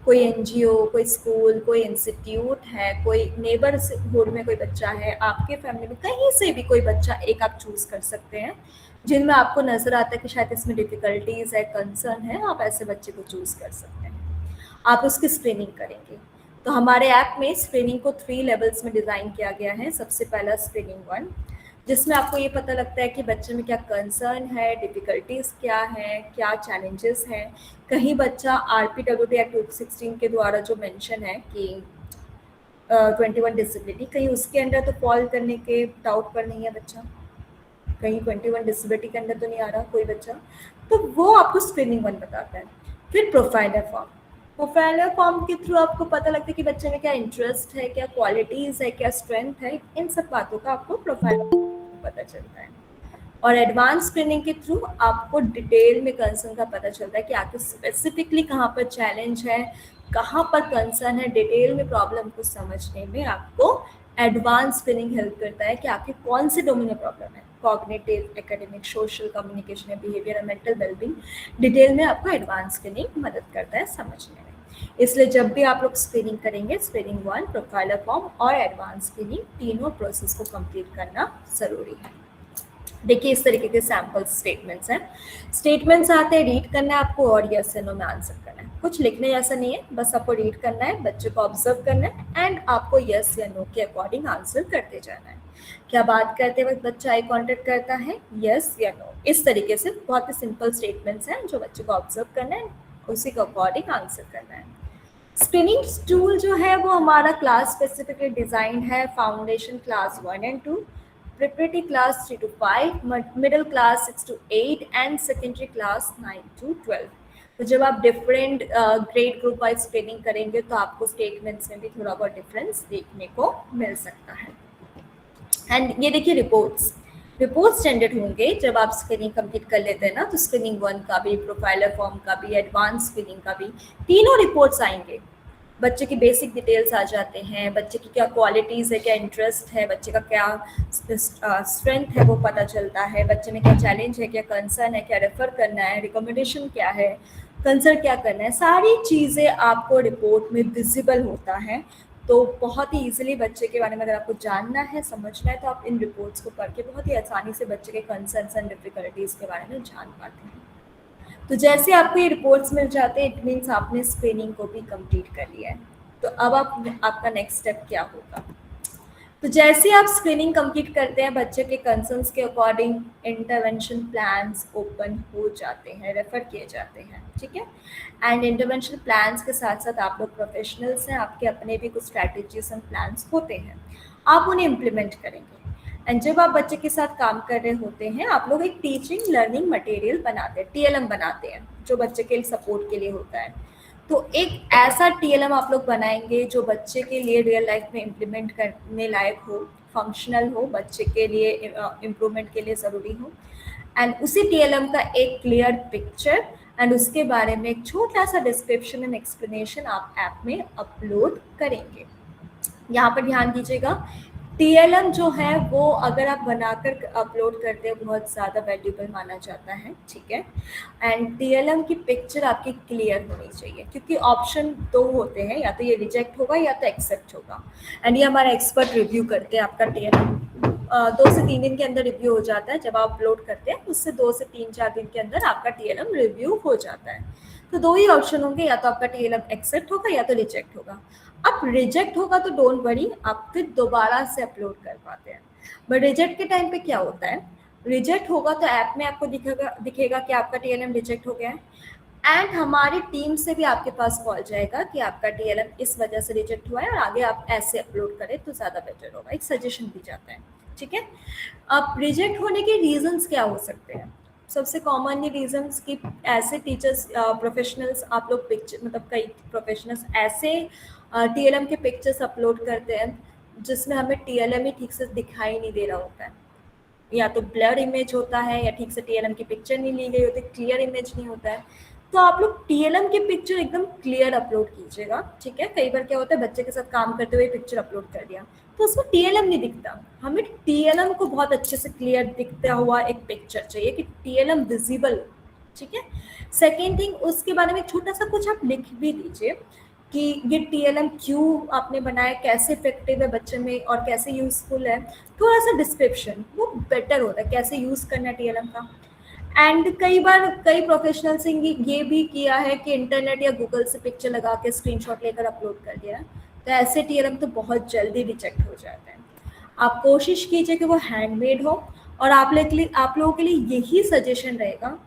कोई एनजीओ, कोई स्कूल, कोई इंस्टीट्यूट है, कोई नेबरहुड में कोई बच्चा है, आपके फैमिली में कहीं से भी कोई बच्चा एक आप चूज कर सकते हैं जिनमें आपको नजर आता है कि शायद इसमें डिफिकल्टीज है, कंसर्न है, आप ऐसे बच्चे को चूज कर सकते हैं, आप उसकी स्क्रीनिंग करेंगे। तो हमारे ऐप में स्क्रीनिंग को 3 लेवल्स में डिज़ाइन किया गया है। सबसे पहला स्क्रीनिंग 1, जिसमें आपको ये पता लगता है कि बच्चे में क्या कंसर्न है, डिफ़िकल्टीज क्या है, क्या चैलेंजेस हैं। कहीं बच्चा RPWD एक्ट 2016 के द्वारा जो मेंशन है कि 21 डिसेबिलिटी, कहीं उसके अंदर तो फॉल करने के डाउट पर नहीं है बच्चा, कहीं 21 डिसेबिलिटी के अंदर तो नहीं आ रहा कोई बच्चा, तो वो आपको स्क्रीनिंग 1 बताता है। फिर प्रोफाइलर फॉर्म, प्रोफाइलर फॉर्म के थ्रू आपको पता लगता है कि बच्चे में क्या इंटरेस्ट है, क्या क्वालिटीज़ है, क्या स्ट्रेंथ है, इन सब बातों का आपको प्रोफाइल पता चलता है। और एडवांस स्क्रीनिंग के थ्रू आपको डिटेल में कंसर्न का पता चलता है कि आपको स्पेसिफिकली कहाँ पर चैलेंज है, कहाँ पर कंसर्न है, डिटेल में प्रॉब्लम को समझने में आपको एडवांस स्क्रीनिंग हेल्प करता है कि आपके कौन से डोमेन में प्रॉब्लम है, cognitive, academic, social, communication, behaviour और मेंटल वेलबींग। डिटेल में आपको एडवांस स्क्रीनिंग मदद करता है समझने में। इसलिए जब भी आप लोग स्क्रीनिंग करेंगे, स्क्रीनिंग 1, प्रोफाइलर फॉर्म और एडवांस स्क्रीनिंग, तीनों प्रोसेस को कंप्लीट करना जरूरी है। देखिए इस तरीके के सैम्पल स्टेटमेंट्स हैं। स्टेटमेंट्स आते हैं, रीड करना है आपको और यस या नो में आंसर करना है। कुछ लिखने जैसा नहीं है, बस आपको रीड करना है, बच्चे को ऑब्जर्व करना है एंड आपको यस या नो के अकॉर्डिंग आंसर करते जाना है। क्या बात करते वक्त बच्चा आई कॉन्टेक्ट करता है, यस या नो, इस तरीके से बहुत ही सिंपल स्टेटमेंट्स हैं जो बच्चे को ऑब्जर्व करना है, उसी के अकॉर्डिंग आंसर करना है। स्क्रीनिंग टूल जो है वो हमारा क्लास स्पेसिफिकली डिजाइन है। Foundation class 1 and 2, preparatory class 3 to 5, middle class 6 to 8 and secondary class 9 to 12। तो जब आप different grade group wise training करेंगे तो आपको स्टेटमेंट्स में भी थोड़ा बहुत डिफरेंस देखने को मिल सकता है। एंड ये देखिए रिपोर्ट्स जनरेट होंगे जब आप स्क्रीनिंग कंप्लीट कर लेते हैं ना, तो स्क्रीनिंग 1 का भी, प्रोफाइलर फॉर्म का भी, एडवांस स्क्रीनिंग का भी, तीनों रिपोर्ट्स आएंगे। बच्चे की बेसिक डिटेल्स आ जाते हैं, बच्चे की क्या क्वालिटीज़ है, क्या इंटरेस्ट है, बच्चे का क्या स्ट्रेंथ है वो पता चलता है, बच्चे में क्या चैलेंज है, क्या कंसर्न है, क्या रेफर करना है, रिकमेंडेशन क्या है, कंसर्न क्या करना है, सारी चीज़ें आपको रिपोर्ट में विजिबल होता है। तो बहुत ही ईजिली बच्चे के बारे में अगर आपको जानना है, समझना है, तो आप इन रिपोर्ट्स को पढ़ के बहुत ही आसानी से बच्चे के कंसर्न्स एंड डिफिकल्टीज़ के बारे में जान पाते हैं। तो जैसे आपको ये रिपोर्ट्स मिल जाते हैं, इट मीन्स आपने स्क्रीनिंग को भी कंप्लीट कर लिया है। तो अब आपका नेक्स्ट स्टेप क्या होगा? तो जैसे आप स्क्रीनिंग कंप्लीट करते हैं, बच्चे के कंसर्न्स के अकॉर्डिंग इंटरवेंशन प्लान्स ओपन हो जाते हैं, रेफर किए जाते हैं, ठीक है। एंड इंटरवेंशन प्लान्स के साथ साथ आप लोग प्रोफेशनल्स हैं, आपके अपने भी कुछ स्ट्रैटेजीज एंड प्लान्स होते हैं, आप उन्हें इम्प्लीमेंट करेंगे। एंड जब आप बच्चे के साथ काम कर रहे होते हैं, आप लोग एक टीचिंग लर्निंग मटेरियल बनाते हैं, TLM बनाते हैं, जो बच्चे के सपोर्ट के लिए होता है। तो एक ऐसा TLM आप लोग बनाएंगे जो बच्चे के लिए रियल लाइफ में इम्प्लीमेंट करने लायक हो, फंक्शनल हो, बच्चे के लिए इम्प्रूवमेंट के लिए ज़रूरी हो। एंड उसी TLM का एक क्लियर पिक्चर एंड उसके बारे में एक छोटा सा डिस्क्रिप्शन एंड एक्सप्लेनेशन आप ऐप में अपलोड करेंगे। यहाँ पर ध्यान दीजिएगा, TLM जो है वो अगर आप बनाकर अपलोड करते हैं बहुत ज़्यादा वैल्यूबल माना जाता है, ठीक है। एंड TLM की पिक्चर आपकी क्लियर होनी चाहिए, क्योंकि ऑप्शन 2 होते हैं, या तो ये रिजेक्ट होगा या तो एक्सेप्ट होगा। एंड ये हमारा एक्सपर्ट रिव्यू करते हैं आपका TLM। 2 से 3 दिन के अंदर रिव्यू हो जाता है। जब आप अपलोड करते हैं उससे 2 से 3-4 दिन के अंदर आपका TLM रिव्यू हो जाता है। तो 2 ही ऑप्शन होंगे, या तो आपका TLM एक्सेप्ट होगा या तो रिजेक्ट होगा। अब रिजेक्ट होगा तो डोंट वरी, आप फिर दोबारा से अपलोड कर पाते हैं। बट रिजेक्ट के टाइम पे क्या होता है, रिजेक्ट होगा तो ऐप में आपको दिखेगा कि आपका TLM रिजेक्ट हो गया है। एंड हमारी टीम से भी आपके पास कॉल जाएगा कि आपका टीएलएम इस वजह से रिजेक्ट हुआ है और आगे आप ऐसे अपलोड करें तो ज़्यादा बेटर होगा, एक सजेशन भी जाता है, ठीक है। अब रिजेक्ट होने के रीजंस क्या हो सकते हैं? सबसे कॉमन ये रीजंस कि ऐसे टीचर्स प्रोफेशनल्स आप लोग पिक्चर मतलब कई प्रोफेशनल्स ऐसे टीएलएम के पिक्चर्स अपलोड करते हैं जिसमें हमें टीएलएम ही ठीक से दिखाई नहीं दे रहा होता है, या तो ब्लर इमेज होता है या ठीक से टीएलएम की पिक्चर नहीं ली गई होती, क्लियर इमेज नहीं होता है। तो आप लोग टीएलएम की पिक्चर एकदम क्लियर अपलोड कीजिएगा, ठीक है। कई बार क्या होता है बच्चे के साथ काम करते हुए पिक्चर अपलोड कर दिया तो उसमें टीएलएम नहीं दिखता, हमें टीएलएम को बहुत अच्छे से क्लियर दिखता हुआ एक पिक्चर चाहिए कि टीएलएम विजिबल, ठीक है। सेकेंड थिंग, उसके बारे में छोटा सा कुछ आप लिख भी दीजिए कि ये टीएलएम क्यों आपने बनाया, कैसे इफेक्टिव है बच्चे में और कैसे यूजफुल है, थोड़ा सा डिस्क्रिप्शन वो बेटर होता है कैसे यूज करना है टीएलएम का। एंड कई बार कई प्रोफेशनल्स ने ये भी किया है कि इंटरनेट या गूगल से पिक्चर लगा के स्क्रीनशॉट लेकर अपलोड कर दिया है, तो ऐसे टीएलएम तो बहुत जल्दी रिजेक्ट हो जाते हैं। आप कोशिश कीजिए कि वो हैंडमेड हो, और आप लोगों के लिए यही सजेशन रहेगा,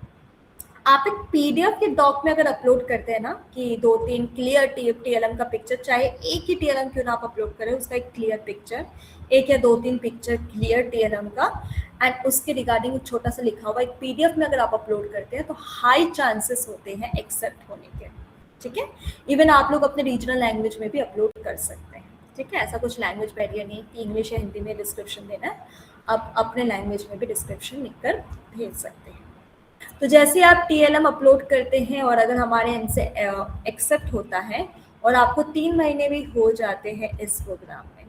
आप एक पीडीएफ के डॉक में अगर अपलोड करते हैं ना कि 2-3 क्लियर टीएलएम का पिक्चर, चाहे एक ही टीएलएम क्यों ना आप अपलोड करें, उसका एक क्लियर पिक्चर, एक या 2-3 पिक्चर क्लियर टीएलएम का, एंड उसके रिगार्डिंग छोटा सा लिखा हुआ एक पीडीएफ में अगर आप अपलोड करते हैं तो हाई चांसेस होते हैं एक्सेप्ट होने के, ठीक है। इवन आप लोग अपने रीजनल लैंग्वेज में भी अपलोड कर सकते हैं, ठीक है। ऐसा कुछ लैंग्वेज बैरियर नहीं कि इंग्लिश या हिंदी में डिस्क्रिप्शन देना है, आप अपने लैंग्वेज में भी डिस्क्रिप्शन लिखकर भेज सकते हैं। तो जैसे आप टीएलएम अपलोड करते हैं और अगर हमारे इनसे एक्सेप्ट होता है और आपको 3 महीने भी हो जाते हैं इस प्रोग्राम में,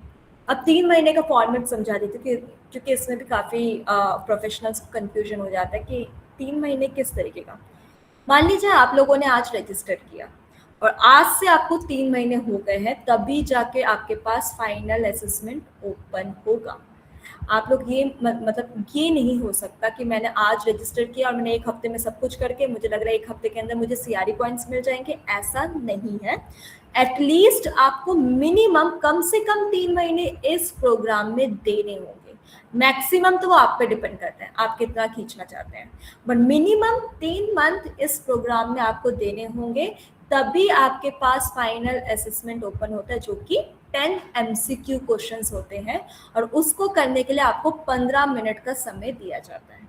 अब 3 महीने का फॉर्मेट समझा देती हूँ क्योंकि इसमें भी काफ़ी प्रोफेशनल्स को कन्फ्यूजन हो जाता है कि 3 महीने किस तरीके का। मान लीजिए आप लोगों ने आज रजिस्टर किया और आज से आपको 3 महीने हो गए हैं, तभी जाके आपके पास फाइनल असेसमेंट ओपन होगा। आप लोग ये मतलब ये नहीं हो सकता कि मैंने आज रजिस्टर किया और मैंने 1 हफ्ते में सब कुछ करके मुझे लग रहा है 1 हफ्ते के अंदर मुझे सीआरई पॉइंट्स मिल जाएंगे, ऐसा नहीं है। एटलीस्ट आपको मिनिमम कम से कम 3 महीने इस प्रोग्राम में देने होंगे। मैक्सिमम तो वो आप पे डिपेंड करता है आप कितना खींचना चाहते हैं, बट मिनिमम 3 मंथ इस प्रोग्राम में आपको देने होंगे, तभी आपके पास फाइनल असेसमेंट ओपन होता है, जो कि 10 MCQ क्वेश्चंस होते हैं और उसको करने के लिए आपको 15 मिनट का समय दिया जाता है।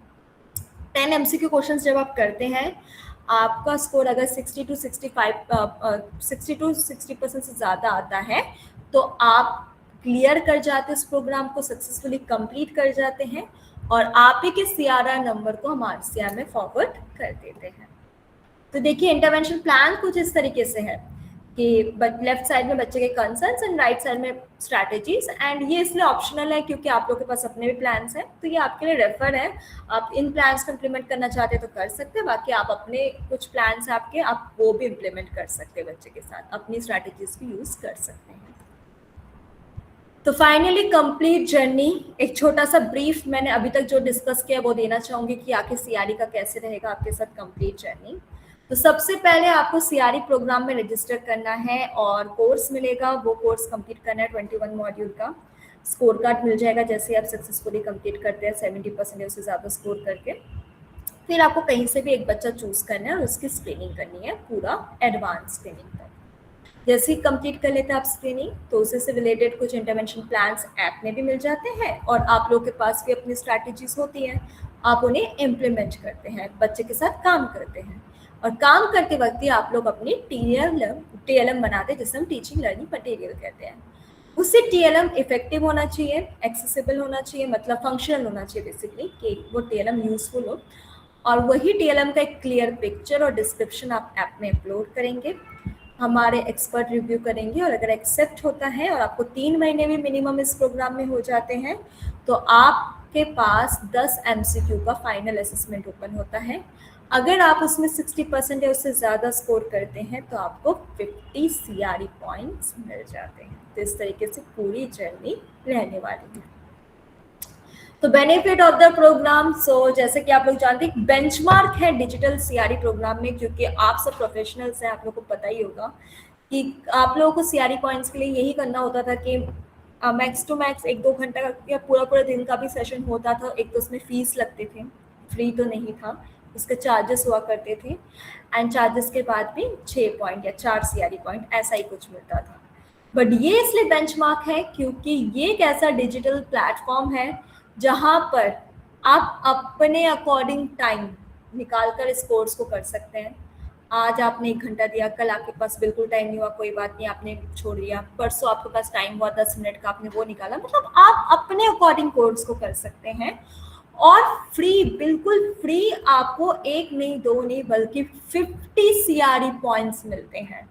10 MCQ क्वेश्चंस जब आप करते हैं, आपका स्कोर अगर 60 to 60% से ज़्यादा आता है तो आप क्लियर कर जाते हैं, इस प्रोग्राम को सक्सेसफुली कंप्लीट कर जाते हैं और आप ही के CRR नंबर को हम RCR में फॉरवर्ड कर देते हैं। तो देखिए इंटरवेंशन प्लान कुछ इस तरीके से है कि लेफ्ट साइड में बच्चे के कंसर्न्स एंड राइट साइड में स्ट्रैटेजीज, एंड ये इसलिए ऑप्शनल है क्योंकि आप लोगों के पास अपने भी प्लान्स हैं, तो ये आपके लिए रेफर है। आप इन प्लान्स को इम्प्लीमेंट करना चाहते हैं तो कर सकते हैं, बाकी आप अपने कुछ प्लान्स आपके आप वो भी इम्प्लीमेंट कर सकते हैं, बच्चे के साथ अपनी स्ट्रैटेजीज भी यूज कर सकते हैं। तो फाइनली कंप्लीट जर्नी, एक छोटा सा ब्रीफ मैंने अभी तक जो डिस्कस किया वो देना चाहूँगी कि आखिर सीआरई का कैसे रहेगा आपके साथ कंप्लीट जर्नी। तो सबसे पहले आपको सीआरई प्रोग्राम में रजिस्टर करना है और कोर्स मिलेगा, वो कोर्स कंप्लीट करना है 21 मॉड्यूल का। स्कोर कार्ड मिल जाएगा जैसे आप सक्सेसफुली कंप्लीट करते हैं 70% से ज़्यादा स्कोर करके। फिर आपको कहीं से भी एक बच्चा चूज करना है और उसकी स्क्रीनिंग करनी है, पूरा एडवांस स्क्रीनिंग तक। जैसे ही कंप्लीट कर लेते हैं आप स्क्रीनिंग, तो उसी से रिलेटेड कुछ इंटरवेंशन प्लान्स ऐप में भी मिल जाते हैं और आप लोगों के पास भी अपनी स्ट्रैटेजीज होती हैं, आप उन्हें इम्प्लीमेंट करते हैं, बच्चे के साथ काम करते हैं और काम करते वक्त ही आप लोग अपनी TLM बनाते हैं, जिसे हम टीचिंग लर्निंग मटेरियल कहते हैं। उससे TLM इफेक्टिव होना चाहिए, एक्सेसिबल होना चाहिए, मतलब फंक्शनल होना चाहिए बेसिकली, कि वो TLM यूजफुल हो, और वही TLM का एक क्लियर पिक्चर और डिस्क्रिप्शन आप ऐप में अपलोड करेंगे, हमारे एक्सपर्ट रिव्यू करेंगे और अगर एक्सेप्ट होता है और आपको 3 महीने भी मिनिमम इस प्रोग्राम में हो जाते हैं तो आपके पास 10 MCQ का फाइनल असेसमेंट ओपन होता है। अगर आप उसमें 60% या उससे ज़्यादा स्कोर करते हैं तो आपको 50 CRE पॉइंट्स मिल जाते हैं। तो इस तरीके से पूरी जर्नी रहने वाली है। तो बेनिफिट ऑफ द प्रोग्राम, सो जैसे कि आप लोग जानते हैं बेंचमार्क है डिजिटल सीआरई प्रोग्राम में, क्योंकि आप सब प्रोफेशनल्स हैं, आप लोगों को पता ही होगा कि आप लोगों को सीआरई पॉइंट्स के लिए यही करना होता था कि मैक्स टू मैक्स 1-2 घंटा या पूरा दिन का भी सेशन होता था। एक तो उसमें फीस लगते थे, फ्री तो नहीं था, उसके चार्जेस हुआ करते थे, एंड चार्जेस के बाद भी 6 पॉइंट या 4 CRE पॉइंट ऐसा ही कुछ मिलता था। बट ये इसलिए बेंचमार्क है क्योंकि ये एक ऐसा डिजिटल प्लेटफॉर्म है जहाँ पर आप अपने अकॉर्डिंग टाइम निकाल कर इस कोर्स को कर सकते हैं। आज आपने 1 घंटा दिया, कल आपके पास बिल्कुल टाइम नहीं हुआ, कोई बात नहीं, आपने छोड़ दिया, परसों आपके पास टाइम हुआ 10 मिनट का, आपने वो निकाला, मतलब आप अपने अकॉर्डिंग कोर्स को कर सकते हैं। और फ्री, बिल्कुल फ्री, आपको 1 नहीं 2 नहीं बल्कि 50 CRE पॉइंट्स मिलते हैं।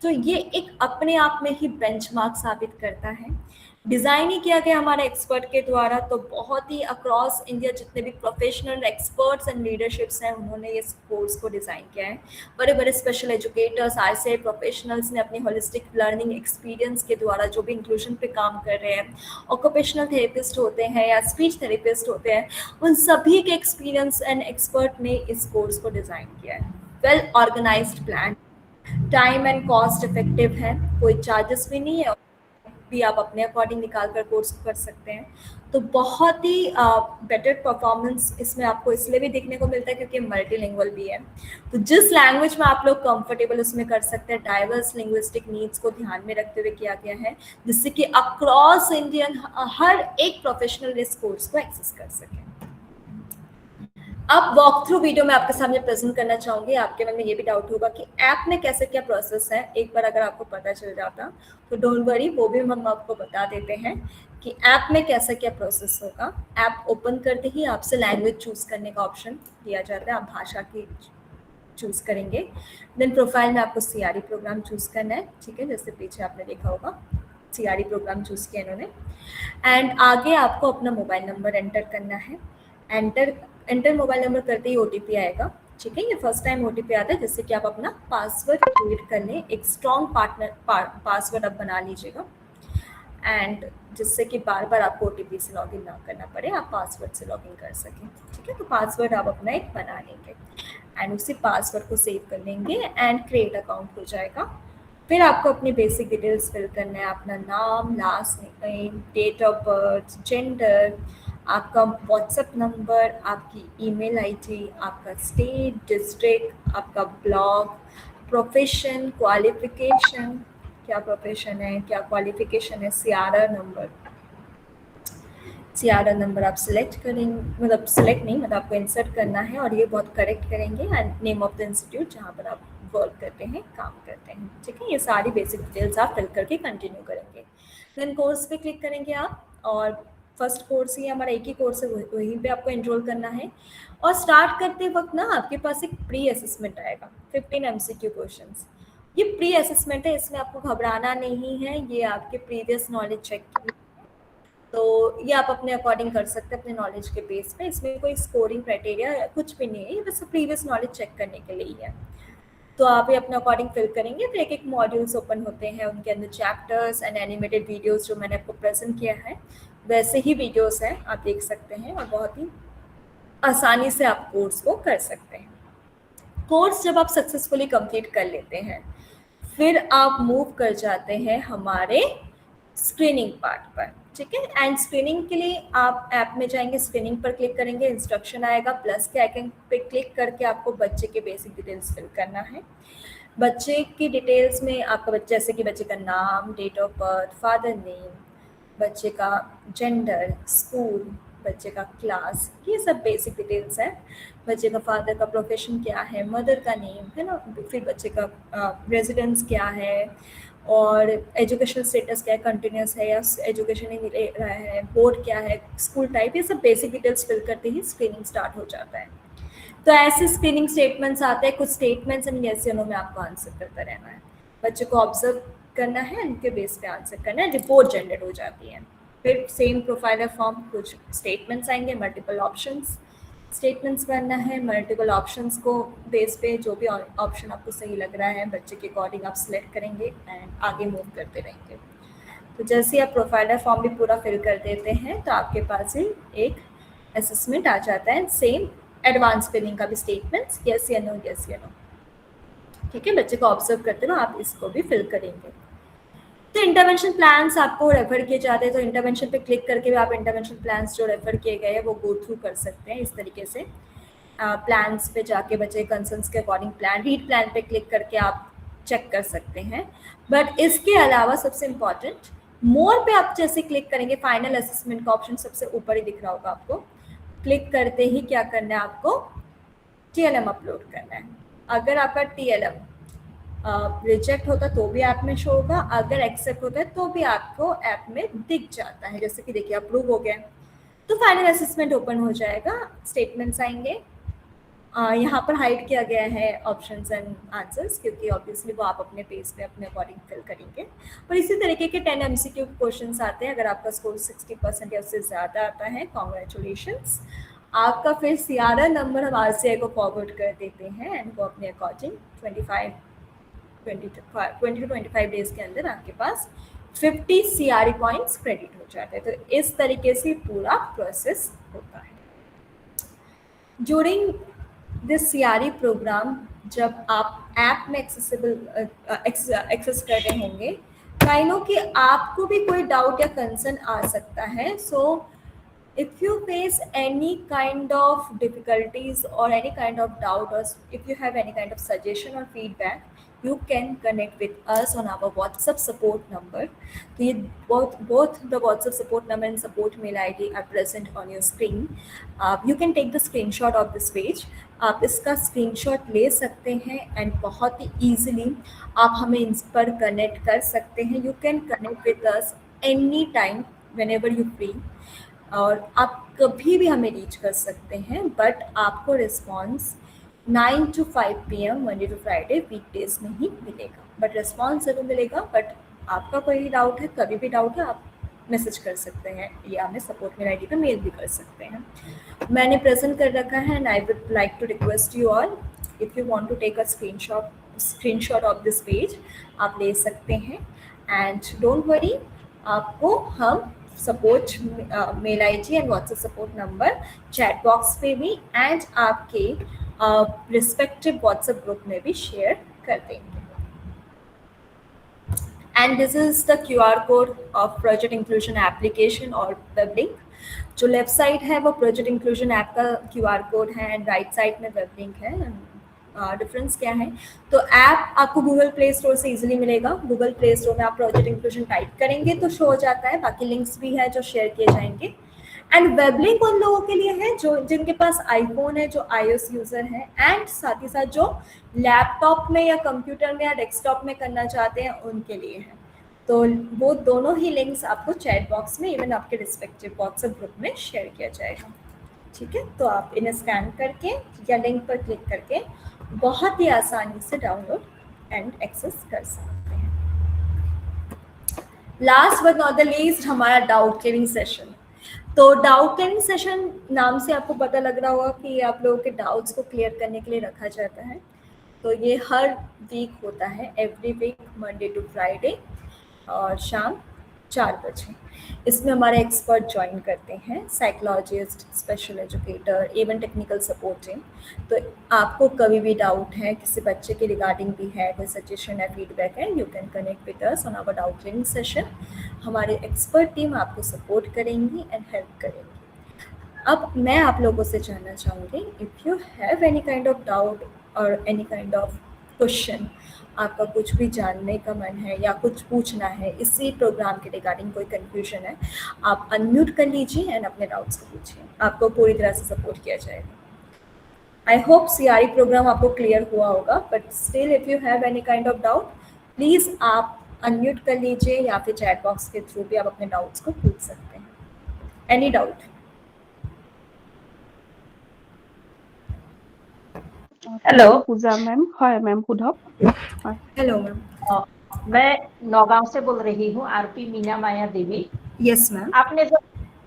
तो ये एक अपने आप में ही बेंचमार्क साबित करता है। डिज़ाइन ही किया गया हमारे एक्सपर्ट के द्वारा, तो बहुत ही अक्रॉस इंडिया जितने भी प्रोफेशनल एक्सपर्ट्स एंड लीडरशिप्स हैं उन्होंने इस कोर्स को डिज़ाइन किया है। बड़े बड़े स्पेशल एजुकेटर्स, ICI प्रोफेशनल्स ने अपनी होलिस्टिक लर्निंग एक्सपीरियंस के द्वारा जो भी इंक्लूजन पे काम कर रहे हैं, ऑक्यूपेशनल थेरेपिस्ट होते हैं या स्पीच थेरेपिस्ट होते हैं, उन सभी के एक्सपीरियंस एंड एक्सपर्ट ने इस कोर्स को डिज़ाइन किया है। Well organised plan, time and cost effective है, कोई चार्जेस भी नहीं है, भी आप अपने अकॉर्डिंग निकाल कर कोर्स कर सकते हैं। तो बहुत ही बेटर परफॉर्मेंस इसमें आपको इसलिए भी देखने को मिलता है क्योंकि मल्टीलिंगुअल भी है। तो जिस लैंग्वेज में आप लोग कंफर्टेबल उसमें कर सकते हैं, डाइवर्स लिंग्विस्टिक नीड्स को ध्यान में रखते हुए किया गया है, जिससे कि अक्रॉस इंडियन हर एक प्रोफेशनल इस कोर्स को एक्सेस कर सके। अब वॉक थ्रू वीडियो में आपके सामने प्रेजेंट करना चाहूंगी। आपके मन में ये भी डाउट होगा कि ऐप में कैसे क्या प्रोसेस है, एक बार अगर आपको पता चल जाता तो डोंट वरी, वो भी हम आपको बता देते हैं कि ऐप में कैसा क्या प्रोसेस होगा। ऐप ओपन करते ही आपसे लैंग्वेज चूज करने का ऑप्शन दिया जाता है, आप भाषा की चूज करेंगे। देन प्रोफाइल में आपको CRE प्रोग्राम चूज करना है, ठीक है, जैसे पीछे आपने देखा होगा CRE प्रोग्राम चूज किया इन्होंने। एंड आगे आपको अपना मोबाइल नंबर एंटर करना है। एंटर मोबाइल नंबर करते ही OTP आएगा, ठीक है, ये फर्स्ट टाइम OTP आता है, जिससे कि आप अपना पासवर्ड क्रिएट कर लें। एक स्ट्रॉन्ग पासवर्ड आप बना लीजिएगा, एंड जिससे कि बार बार आपको OTP से लॉगिन ना करना पड़े, आप पासवर्ड से लॉगिन कर सकें, ठीक है। तो पासवर्ड आप अपना एक बना लेंगे एंड उसी पासवर्ड को सेव कर लेंगे एंड क्रिएट अकाउंट हो जाएगा। फिर आपको अपनी बेसिक डिटेल्स फिल करना है, अपना नाम, last name, date of birth, gender, आपका व्हाट्सएप नंबर, आपकी ईमेल ID, आपका स्टेट, डिस्ट्रिक्ट, आपका ब्लॉग, प्रोफेशन, क्वालिफिकेशन, क्या प्रोफेशन है, क्या क्वालिफिकेशन है, CRR नंबर आप सिलेक्ट करेंगे, मतलब सिलेक्ट नहीं, मतलब आपको इंसर्ट करना है और ये बहुत करेक्ट करेंगे। And name of the institute जहाँ पर आप वर्क करते हैं, काम करते हैं, ठीक है। ये सारी बेसिक डिटेल्स आप फिल करके कंटिन्यू करेंगे। देन कोर्स पे क्लिक करेंगे आप, और फर्स्ट कोर्स ही हमारा एक ही कोर्स है, वहीं पे आपको एनरोल करना है। और स्टार्ट करते वक्त ना आपके पास एक प्री असेसमेंट आएगा, 15 MCQ क्वेश्चंस। ये प्री असेसमेंट है, इसमें आपको घबराना नहीं है, ये आपके प्रीवियस नॉलेज चेक की, तो ये आप अपने अकॉर्डिंग कर सकते हैं अपने नॉलेज के बेस पे। इसमें कोई स्कोरिंग क्राइटेरिया कुछ भी नहीं है, ये बस प्रीवियस नॉलेज चेक करने के लिए ही है। तो आप ये अपने अकॉर्डिंग फिल करेंगे। फिर एक एक मॉड्यूल्स ओपन होते हैं, उनके अंदर चैप्टर्स एंड एनिमेटेड वीडियोस जो मैंने आपको प्रेजेंट किया है वैसे ही वीडियोस हैं, आप देख सकते हैं और बहुत ही आसानी से आप कोर्स को कर सकते हैं। कोर्स जब आप सक्सेसफुली कंप्लीट कर लेते हैं फिर आप मूव कर जाते हैं हमारे स्क्रीनिंग पार्ट पर, ठीक है। एंड स्क्रीनिंग के लिए आप ऐप में जाएंगे, स्क्रीनिंग पर क्लिक करेंगे, इंस्ट्रक्शन आएगा, प्लस के आइकन पे क्लिक करके आपको बच्चे के बेसिक डिटेल्स फिल करना है। बच्चे की डिटेल्स में आपका जैसे कि बच्चे का नाम, date of birth, father name, बच्चे का जेंडर, स्कूल, बच्चे का क्लास, ये सब बेसिक डिटेल्स है। बच्चे का फादर का प्रोफेशन क्या है, मदर का नेम है ना, फिर बच्चे का रेजिडेंस क्या है और एजुकेशनल स्टेटस क्या है, कंटिन्यूस है या एजुकेशन ही ले रहा है, बोर्ड क्या है, स्कूल टाइप, ये सब बेसिक डिटेल्स फिल करते ही स्क्रीनिंग स्टार्ट हो जाता है। तो ऐसे स्क्रीनिंग स्टेटमेंट्स आते हैं, कुछ स्टेटमेंट्स एंड यस या नो में आपको आंसर करता रहना है, बच्चे को ऑब्जर्व करना है, उनके बेस पे आंसर करना है, रिपोर्ट जनरेट हो जाती है। फिर सेम प्रोफाइलर फॉर्म, कुछ स्टेटमेंट्स आएंगे, मल्टीपल ऑप्शंस स्टेटमेंट्स करना है, मल्टीपल ऑप्शंस को बेस पे जो भी ऑप्शन आपको सही लग रहा है बच्चे के अकॉर्डिंग आप सिलेक्ट करेंगे एंड आगे मूव करते रहेंगे। तो जैसे आप प्रोफाइलर फॉर्म भी पूरा फिल कर देते हैं तो आपके पास ही एक असेसमेंट आ जाता है, सेम एडवांस फिलिंग का भी स्टेटमेंट्स, यस या नो, यस या नो, ठीक है। बच्चे को ऑब्जर्व करते हो आप इसको भी फिल करेंगे। तो इंटरवेंशन प्लान्स आपको रेफर किए जाते हैं, तो इंटरवेंशन पे क्लिक करके भी आप इंटरवेंशन प्लान्स जो रेफर किए गए हैं वो गो थ्रू कर सकते हैं इस तरीके से। प्लान्स पे जाके बच्चे कंसर्न्स के अकॉर्डिंग रीड प्लान पे क्लिक करके आप चेक कर सकते हैं। बट इसके अलावा सबसे इम्पॉर्टेंट, मोर पे आप जैसे क्लिक करेंगे, फाइनल असेसमेंट का ऑप्शन सबसे ऊपर ही दिख रहा होगा आपको। क्लिक करते ही क्या करना है आपको, TLM अपलोड करना है। अगर आपका TLM रिजेक्ट होता तो भी ऐप में शो होगा, अगर एक्सेप्ट होता है तो भी आपको ऐप में दिख जाता है। जैसे कि देखिए अप्रूव हो गया, तो फाइनल असेसमेंट ओपन हो जाएगा, स्टेटमेंट्स आएंगे। यहाँ पर हाइड किया गया है ऑप्शंस एंड आंसर्स, क्योंकि ऑब्वियसली वो आप अपने पेज पे अपने अकॉर्डिंग फिल करेंगे। और इसी तरीके के 10 MCQ क्वेश्चंस आते हैं। अगर आपका स्कोर 60% या उससे ज़्यादा आता है, कॉन्ग्रेचुलेशंस, आपका फिर CRR नंबर हम RCI को फॉरवर्ड कर देते हैं एंड वो अपने अकॉर्डिंग 20 to 25 डेज के अंदर आपके पास 50 CRE पॉइंट्स क्रेडिट हो जाते हैं। तो इस तरीके से पूरा प्रोसेस होता है। ड्यूरिंग दिस CRE प्रोग्राम जब आप ऐप में एक्सेस कर रहे होंगे, आई नो कि आपको भी कोई डाउट या कंसर्न आ सकता है। सो if you face any kind of difficulties or any kind of doubt, or if you have any kind of suggestion or feedback, you can connect with us on our WhatsApp support number. So both the WhatsApp support number and support mail ID are present on your screen. You can take the screenshot of this page. आप इसका screenshot ले सकते हैं and बहुत ही easily आप हमें इस पर कनेक्ट कर सकते हैं। You can connect with us any time whenever you free, और आप कभी भी हमें रीच कर सकते हैं। बट आपको response 9 to 5 PM Monday to Friday weekdays में ही मिलेगा, बट रिस्पॉन्स जरूर मिलेगा। बट आपका कोई डाउट है, कभी भी डाउट है, आप मैसेज कर सकते हैं या हमें सपोर्ट मेल ID पे मेल भी कर सकते हैं। मैंने प्रेजेंट कर रखा है and I would like to request you all, if you want to take a screenshot of this page, आप ले सकते हैं। एंड डोंट वरी, आपको हम support mail ID and WhatsApp support number chat box पे भी एंड आपके respective WhatsApp group में भी शेयर कर देंगे। And this is the QR code of project inclusion application और वेब लिंक। जो लेफ्ट साइड है वो प्रोजेक्ट इंक्लूजन ऐप का QR कोड है एंड राइट साइड में वेब लिंक है। डिफरेंस क्या है, तो ऐप आपको गूगल प्ले स्टोर से इजीली मिलेगा। गूगल प्ले स्टोर में आप प्रोजेक्ट इंक्लूजन टाइप करेंगे तो शो हो जाता है, बाकी लिंक्स भी है जो शेयर किए जाएंगे। एंड वेब लिंक उन लोगों के लिए है जो जिनके पास iPhone है, जो iOS यूज़र है, एंड साथ ही साथ जो लैपटॉप में या कंप्यूटर में या डेस्कटॉप में करना चाहते हैं उनके लिए है। तो वो दोनों ही लिंक्स आपको चैट बॉक्स में इवन आपके रिस्पेक्टिव व्हाट्सएप ग्रुप में शेयर किया जाएगा। ठीक है, तो आप इन्हें स्कैन करके या लिंक पर क्लिक करके बहुत ही आसानी से डाउनलोड एंड एक्सेस कर सकते हैं। Last but not the least, हमारा डाउट क्लियरिंग सेशन। तो डाउट क्लियरिंग सेशन नाम से आपको पता लग रहा होगा कि आप लोगों के डाउट्स को क्लियर करने के लिए रखा जाता है। तो ये हर वीक होता है, every week Monday to Friday और शाम 4 बजे। इसमें हमारे एक्सपर्ट ज्वाइन करते हैं, psychologist, special educator, even technical support team. तो आपको कभी भी डाउट है, किसी बच्चे के रिगार्डिंग भी है, कोई सजेशन है, फीडबैक है, you can connect with us on our doubt clearing session. हमारे एक्सपर्ट टीम आपको सपोर्ट करेंगी एंड हेल्प करेंगी। अब मैं आप लोगों से जानना चाहूँगी, if you have any kind of doubt और एनी काइंड ऑफ क्वेश्चन, आपका कुछ भी जानने का मन है या कुछ पूछना है, इसी प्रोग्राम के रिगार्डिंग कोई कंफ्यूजन है, आप अनम्यूट कर लीजिए एंड अपने डाउट्स को पूछिए, आपको पूरी तरह से सपोर्ट किया जाएगा। आई होप CRE प्रोग्राम आपको क्लियर हुआ होगा, but still if you have any kind of doubt, please आप अनम्यूट कर लीजिए या फिर चैट बॉक्स के थ्रू भी आप अपने डाउट्स को पूछ सकते हैं। Any doubt? Hello. Puja ma'am, hi ma'am, खुदक। Hello ma'am. मैं नौगांव से बोल रही हूँ, RP Meena Maya Devi. Yes ma'am. आपने जो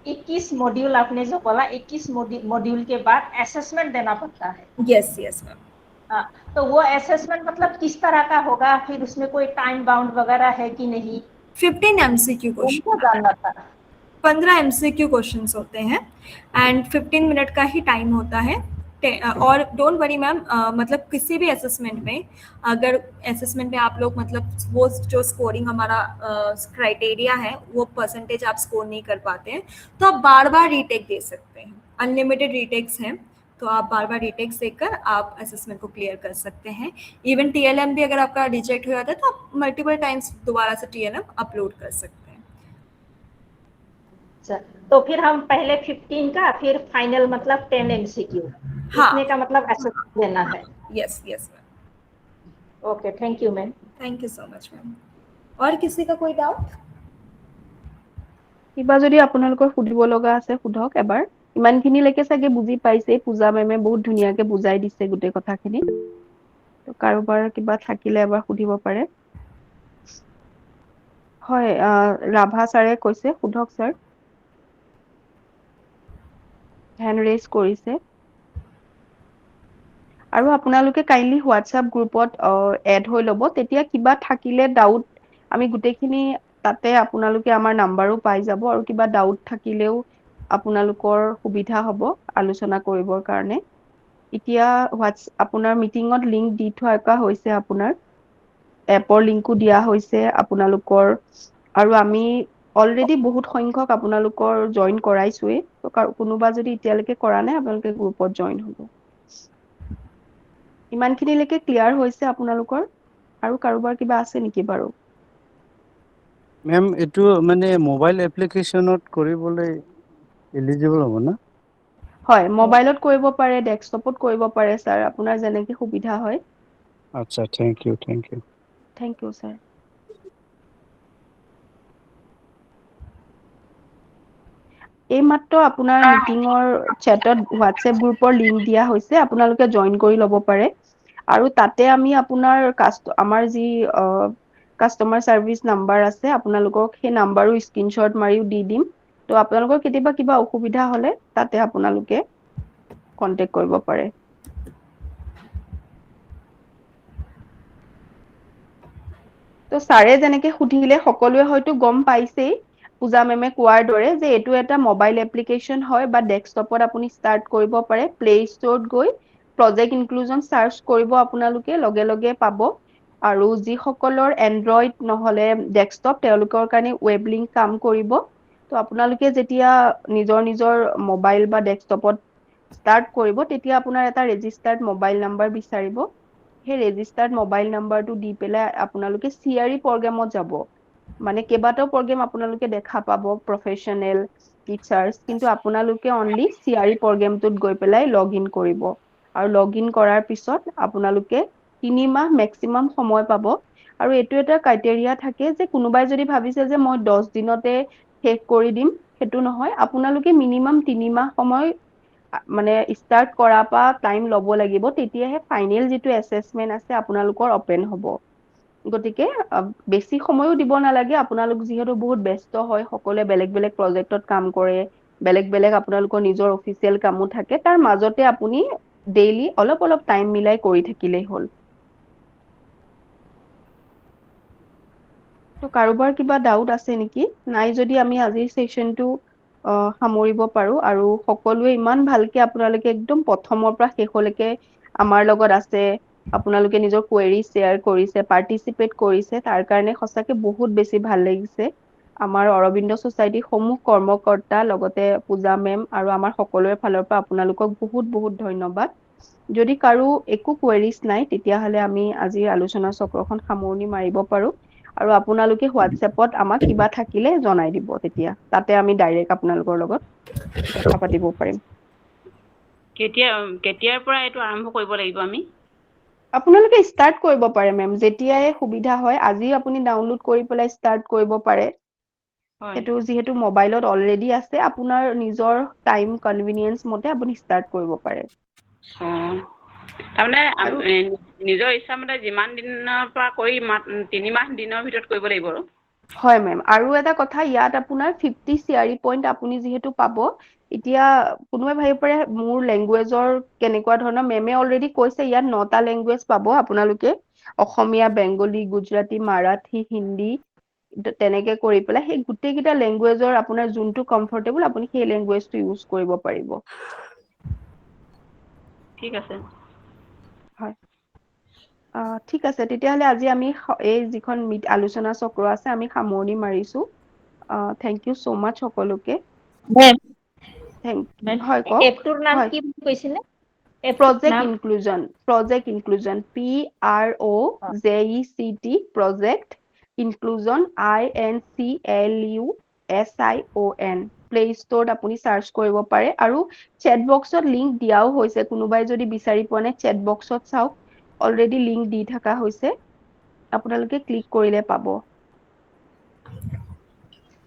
21 मॉड्यूल आपने जो बोला, 21 मॉड्यूल के बाद असेसमेंट देना पड़ता है। Yes yes ma'am. तो वो असेसमेंट मतलब किस तरह का होगा, फिर उसमें कोई टाइम बाउंड वगैरह है कि नहीं? 15 MCQ क्वेश्चन जानना था। 15 MCQ क्वेश्चंस होते हैं एंड 15 मिनट का ही टाइम होता है। और डोंट वरी मैम, मतलब किसी भी असेसमेंट में, अगर असेसमेंट में आप लोग मतलब वो जो स्कोरिंग हमारा क्राइटेरिया है वो परसेंटेज आप स्कोर नहीं कर पाते हैं, तो आप बार बार रीटेक दे सकते हैं। अनलिमिटेड रीटेक्स हैं, तो आप बार बार रीटेक्स देकर आप असेसमेंट को क्लियर कर सकते हैं। इवन TLM भी अगर आपका रिजेक्ट हो जाता है तो आप मल्टीपल टाइम्स दोबारा से TLM अपलोड कर सकते हैं। अच्छा, तो फिर हम पहले 15 का फिर फाइनल मतलब 10 MCQ हाँ। इतने का मतलब असेसमेंट देना है। Yes yes ma'am. Okay, thank you ma'am. Thank you so much ma'am. और किसी का कोई डाउट? কিবা যদি আপোনালোকৰ সুধিব লগা আছে সুধক এবাৰ। ইমানখিনিলৈকে চাগে বুজি পাইছে, পূজা মেমে বহুত ধুনীয়াকে বুজাই দিছে গোটেই কথাখিনি। তো কাৰোবাৰ কিবা থাকিলে এবাৰ সুধিব পাৰে। হয়, ৰাভা ছাৰে কৈছে, সুধক ছাৰ। হেণ্ড ৰেইজ কৰিছে। আৰু আপোনালোকে কাইণ্ডলি হোৱাটছআপ গ্ৰুপত এড হৈ ল'ব, তেতিয়া কিবা থাকিলে ডাউট আমি গোটেইখিনি তাতে আপোনালোকে আমাৰ নাম্বাৰো পাই যাব, আৰু কিবা ডাউট থাকিলেও আপোনালোকৰ সুবিধা হ'ব আলোচনা কৰিবৰ কাৰণে। এতিয়া আপোনাৰ মিটিঙত লিংক দি থোৱা হৈছে, আপোনাৰ এপৰ লিংকো দিয়া হৈছে আপোনালোকৰ, আৰু আমি অলৰেডি বহুত সংখ্যক আপোনালোকৰ জইন কৰাইছোৱেই। তো কোনোবা যদি এতিয়ালৈকে কৰা নাই আপোনালোকে গ্ৰুপত জইন হ'ব। ইমানখিনিলৈকে ক্লিয়াৰ হৈছে আপোনালোকৰ? আৰু কাৰোবাৰ কিবা আছে নেকি বাৰু? মেম এইটো মানে মোবাইল এপ্লিকেশ্যনত কৰিবলৈ এলিজিবল হ'ব না? হয়, মোবাইলত কৰিব পাৰে, ডেস্কটপত কৰিব পাৰে ছাৰ, আপোনাৰ যেনেকে সুবিধা হয়। আচ্ছা, thank you, thank you. Thank you sir. এইমাত্ৰ আপোনাৰ মিটিঙৰ চেটত হোৱাটছএপ গ্ৰুপৰ লিংক দিয়া হৈছে, আপোনালোকে জইন কৰি ল'ব পাৰে। আৰু তাতে আমি আপোনাৰ আমাৰ যি কাষ্টমাৰ চাৰ্ভিচ নাম্বাৰ আছে, আপোনালোকক সেই নাম্বাৰো স্ক্ৰীনশ্বট মাৰিও দি দিম। তো আপোনালোকৰ কেতিয়াবা কিবা অসুবিধা হ'লে তাতে আপোনালোকে কন্টেক্ট কৰিব পাৰে। তো ছাৰে যেনেকে সুধিলে সকলোৱে হয়তো গম পাইছেই পূজা মেমে কোৱাৰ দৰে, যে এইটো এটা মোবাইল এপ্লিকেশ্যন হয় বা ডেস্কটপত আপুনি ষ্টাৰ্ট কৰিব পাৰে। প্লে ষ্টৰত গৈ প্ৰজেক্ট ইনক্লুজন চাৰ্চ কৰিব, আপোনালোকে লগে লগে পাব। আৰু যিসকলৰ এনড্ৰইড নহলে ডেস্কটপ, তেওঁলোকৰ কাৰণে ৱেব লিংক কাম কৰিব। তো আপোনালোকে যেতিয়া নিজৰ নিজৰ মোবাইল বা ডেস্কটপত ষ্টাৰ্ট কৰিব, তেতিয়া আপোনাৰ এটা ৰেজিষ্টাৰ্ড মোবাইল নাম্বাৰ বিচাৰিব। সেই ৰেজিষ্টাৰ্ড মোবাইল নাম্বাৰটো দি পেলাই আপোনালোকে CRE প্ৰগ্ৰেমত যাব। মানে কেইবাটাও প্ৰগ্ৰেম আপোনালোকে দেখা পাব, প্ৰফেশ্যনেল, টিচাৰ্ছ, কিন্তু আপোনালোকে অনলি CRE প্ৰগ্ৰেমটোত গৈ পেলাই লগ ইন কৰিব। আৰু লগ ইন কৰাৰ পিছত আপোনালোকে 3 মাহ মেক্সিমাম সময় পাব। আৰু এইটো এটা ক্ৰাইটেৰিয়া থাকে যে কোনোবাই যদি ভাবিছে যে মই 10 দিনতে শেষ কৰি দিম, সেইটো নহয়। আপোনালোকে মিনিমাম 3 মাহ সময় মানে ষ্টাৰ্ট কৰাৰ পৰা টাইম ল'ব লাগিব, তেতিয়াহে ফাইনেল যিটো এছেচমেন্ট আছে আপোনালোকৰ অপেন হ'ব। গতিকে বেছি সময়ো দিব নালাগে, আপোনালোক যিহেতু বহুত ব্যস্ত হয়, সকলোৱে বেলেগ বেলেগ প্ৰজেক্টত কাম কৰে, বেলেগ বেলেগ আপোনালোকৰ নিজৰ অফিচিয়েল কামো থাকে, তাৰ মাজতে আপুনি ডেইলি অলপ অলপ টাইম মিলাই কৰি থাকিলেই হ'ল। তো কাৰোবাৰ কিবা ডাউট আছে নেকি? নাই যদি আমি আজিৰ ছেশ্যনটো সামৰিব পাৰো। আৰু সকলোৱে ইমান ভালকে আপোনালোকে একদম প্ৰথমৰ পৰা শেষলৈকে আমাৰ লগত আছে, আপোনালোকে নিজৰ কুৱেৰি শ্বেয়াৰ কৰিছে, পাৰ্টিচিপেট কৰিছে, তাৰ কাৰণে সঁচাকে বহুত বেছি ভাল লাগিছে। আমাৰ অৰবিন্দ ছ'চাইটিৰ সমূহ কৰ্মকৰ্তা, লগতে পূজা মেম আৰু আমাৰ সকলোৰে ফালৰ পৰা আপোনালোকক বহুত বহুত ধন্যবাদ। যদি কাৰো একো কুৱেৰিজ নাই, তেতিয়াহ'লে আমি আজিৰ আলোচনা চক্ৰখন সামৰণি মাৰিব পাৰো। আৰু আপোনালোকে হোৱাটছএপত আমাক কিবা থাকিলে জনাই দিব, তেতিয়া তাতে আমি ডাইৰেক্ট আপোনালোকৰ লগত কথা পাতিব পাৰিম। কেতিয়াৰ পৰা এইটো আৰম্ভ কৰিব লাগিব আমি? আপোনালোকে ষ্টাৰ্ট কৰিব পাৰে মেম, যেতিয়াই সুবিধা হয়। আজি আপুনি ডাউনলোড কৰি পেলাই ষ্টাৰ্ট কৰিব পাৰে। হয়। সেইটো যিহেতু মোবাইলত অলৰেডি আছে, আপোনাৰ নিজৰ টাইম কনভিনিয়েঞ্চ মতে আপুনি ষ্টাৰ্ট কৰিব পাৰে। আৰু তাৰমানে নিজৰ ইচ্ছামতে যিমান দিনৰ পৰা কৰি 3 মাহ দিনৰ ভিতৰত কৰিব লাগিব আৰু? হয় মেম। আৰু এটা কথা, ইয়াত আপোনাৰ 50 CRE পইণ্ট আপুনি যিহেতু পাব, এতিয়া কোনোবাই ভাবিব পাৰে মোৰ লেংগুৱেজৰ কেনেকুৱা ধৰণৰ, মেমে অলৰেডি কৈছে ইয়াত 9টা লেংগুৱেজ পাব আপোনালোকে। অসমীয়া, বেংগলী, গুজৰাটী, মাৰাঠী, হিন্দী, তেনেকে কৰি পেলাই সেই গোটেই কেইটা লেংগুৱেজৰ আপোনাৰ যোনটো কমফৰ্টেবল, আপুনি সেই লেংগুৱেজটো ইউজ কৰিব পাৰিব। ঠিক আছে। হয়। ঠিক আছে, তেতিয়াহ'লে আজি আমি এই যিখন আলোচনা চক্ৰ আছে, আমি সামৰণি মাৰিছো। থেংক ইউ ছ' মাচ সকলোকে। মেম, থেংক মেম হয় কওক। এপটোৰ নাম হয়, কি কৈছিলে? project Ma'am, inclusion, PROJECT, project inclusion, INCLUSION, play ষ্টৰত আপুনি চাৰ্চ কৰিব পাৰে আৰু চেট বক্সত লিংক দিয়াও হৈছে, কোনোবাই যদি বিচাৰি পোৱা নাই চেট বক্সত চাওক, অলৰেডি লিংক দি থকা হৈছে, আপোনালোকে ক্লিক কৰিলে পাব।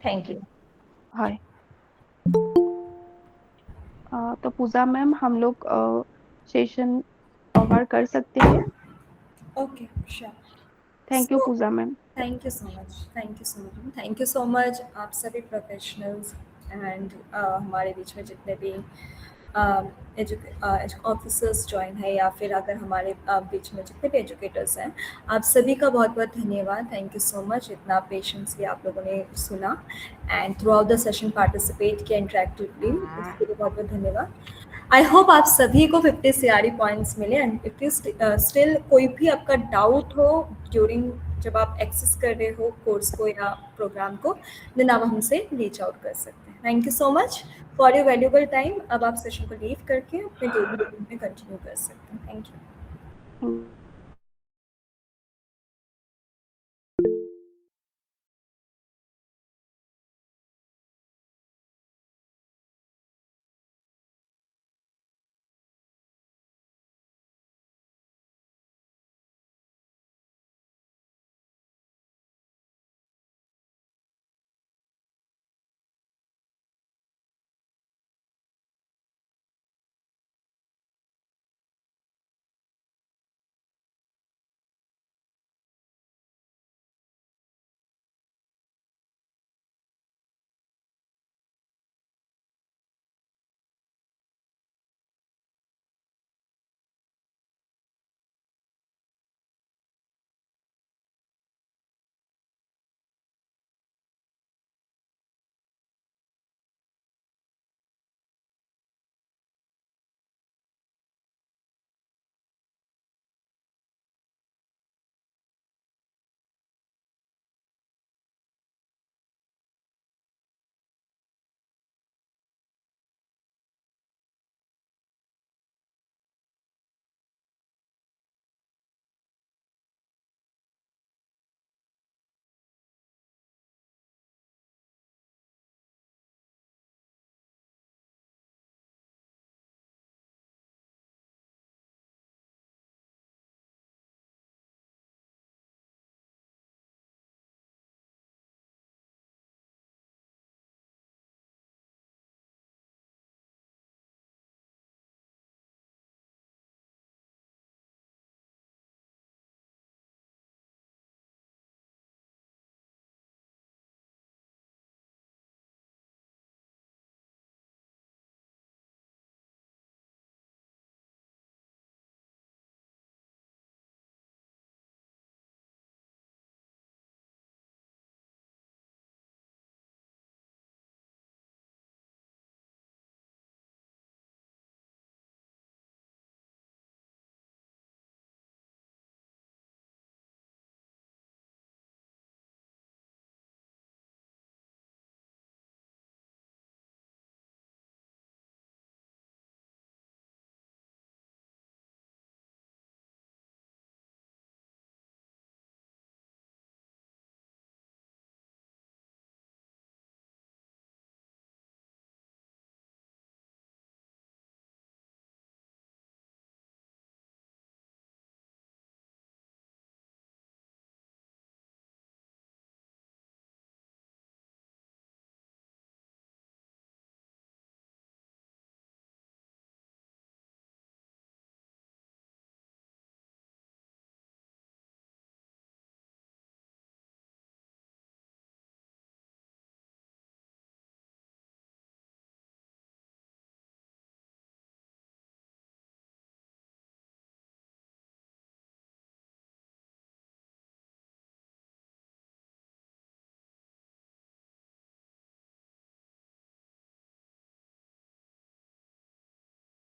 thank you. হয়, तो पूजा मैम हम लोग सेशन ओवर कर सकते हैं। Okay sure. Thank you Puja ma'am. Thank you so much, thank you so much, thank you so much आप सभी प्रोफेशनल्स एंड हमारे बीच में जितने भी ऑफिसर्स ज्वाइन है या फिर अगर हमारे बीच में जितने भी एजुकेटर्स हैं, आप सभी का बहुत बहुत धन्यवाद। थैंक यू सो मच, इतना पेशेंसली आप लोगों ने सुना and through out the session participate किया इंटरेक्टिवली, उसके लिए बहुत बहुत धन्यवाद। आई होप आप सभी को 50 CRE पॉइंट्स मिले एंड इफ यू स्टिल कोई भी आपका डाउट हो ड्यूरिंग जब आप एक्सेस कर रहे हो कोर्स को या प्रोग्राम को, देन आप हमसे रीच आउट कर सकते हैं। Thank you so much for your valuable time. अब आप सेशन को लीव करके अपने डेली रूटीन में कंटिन्यू कर सकते हैं। Thank you.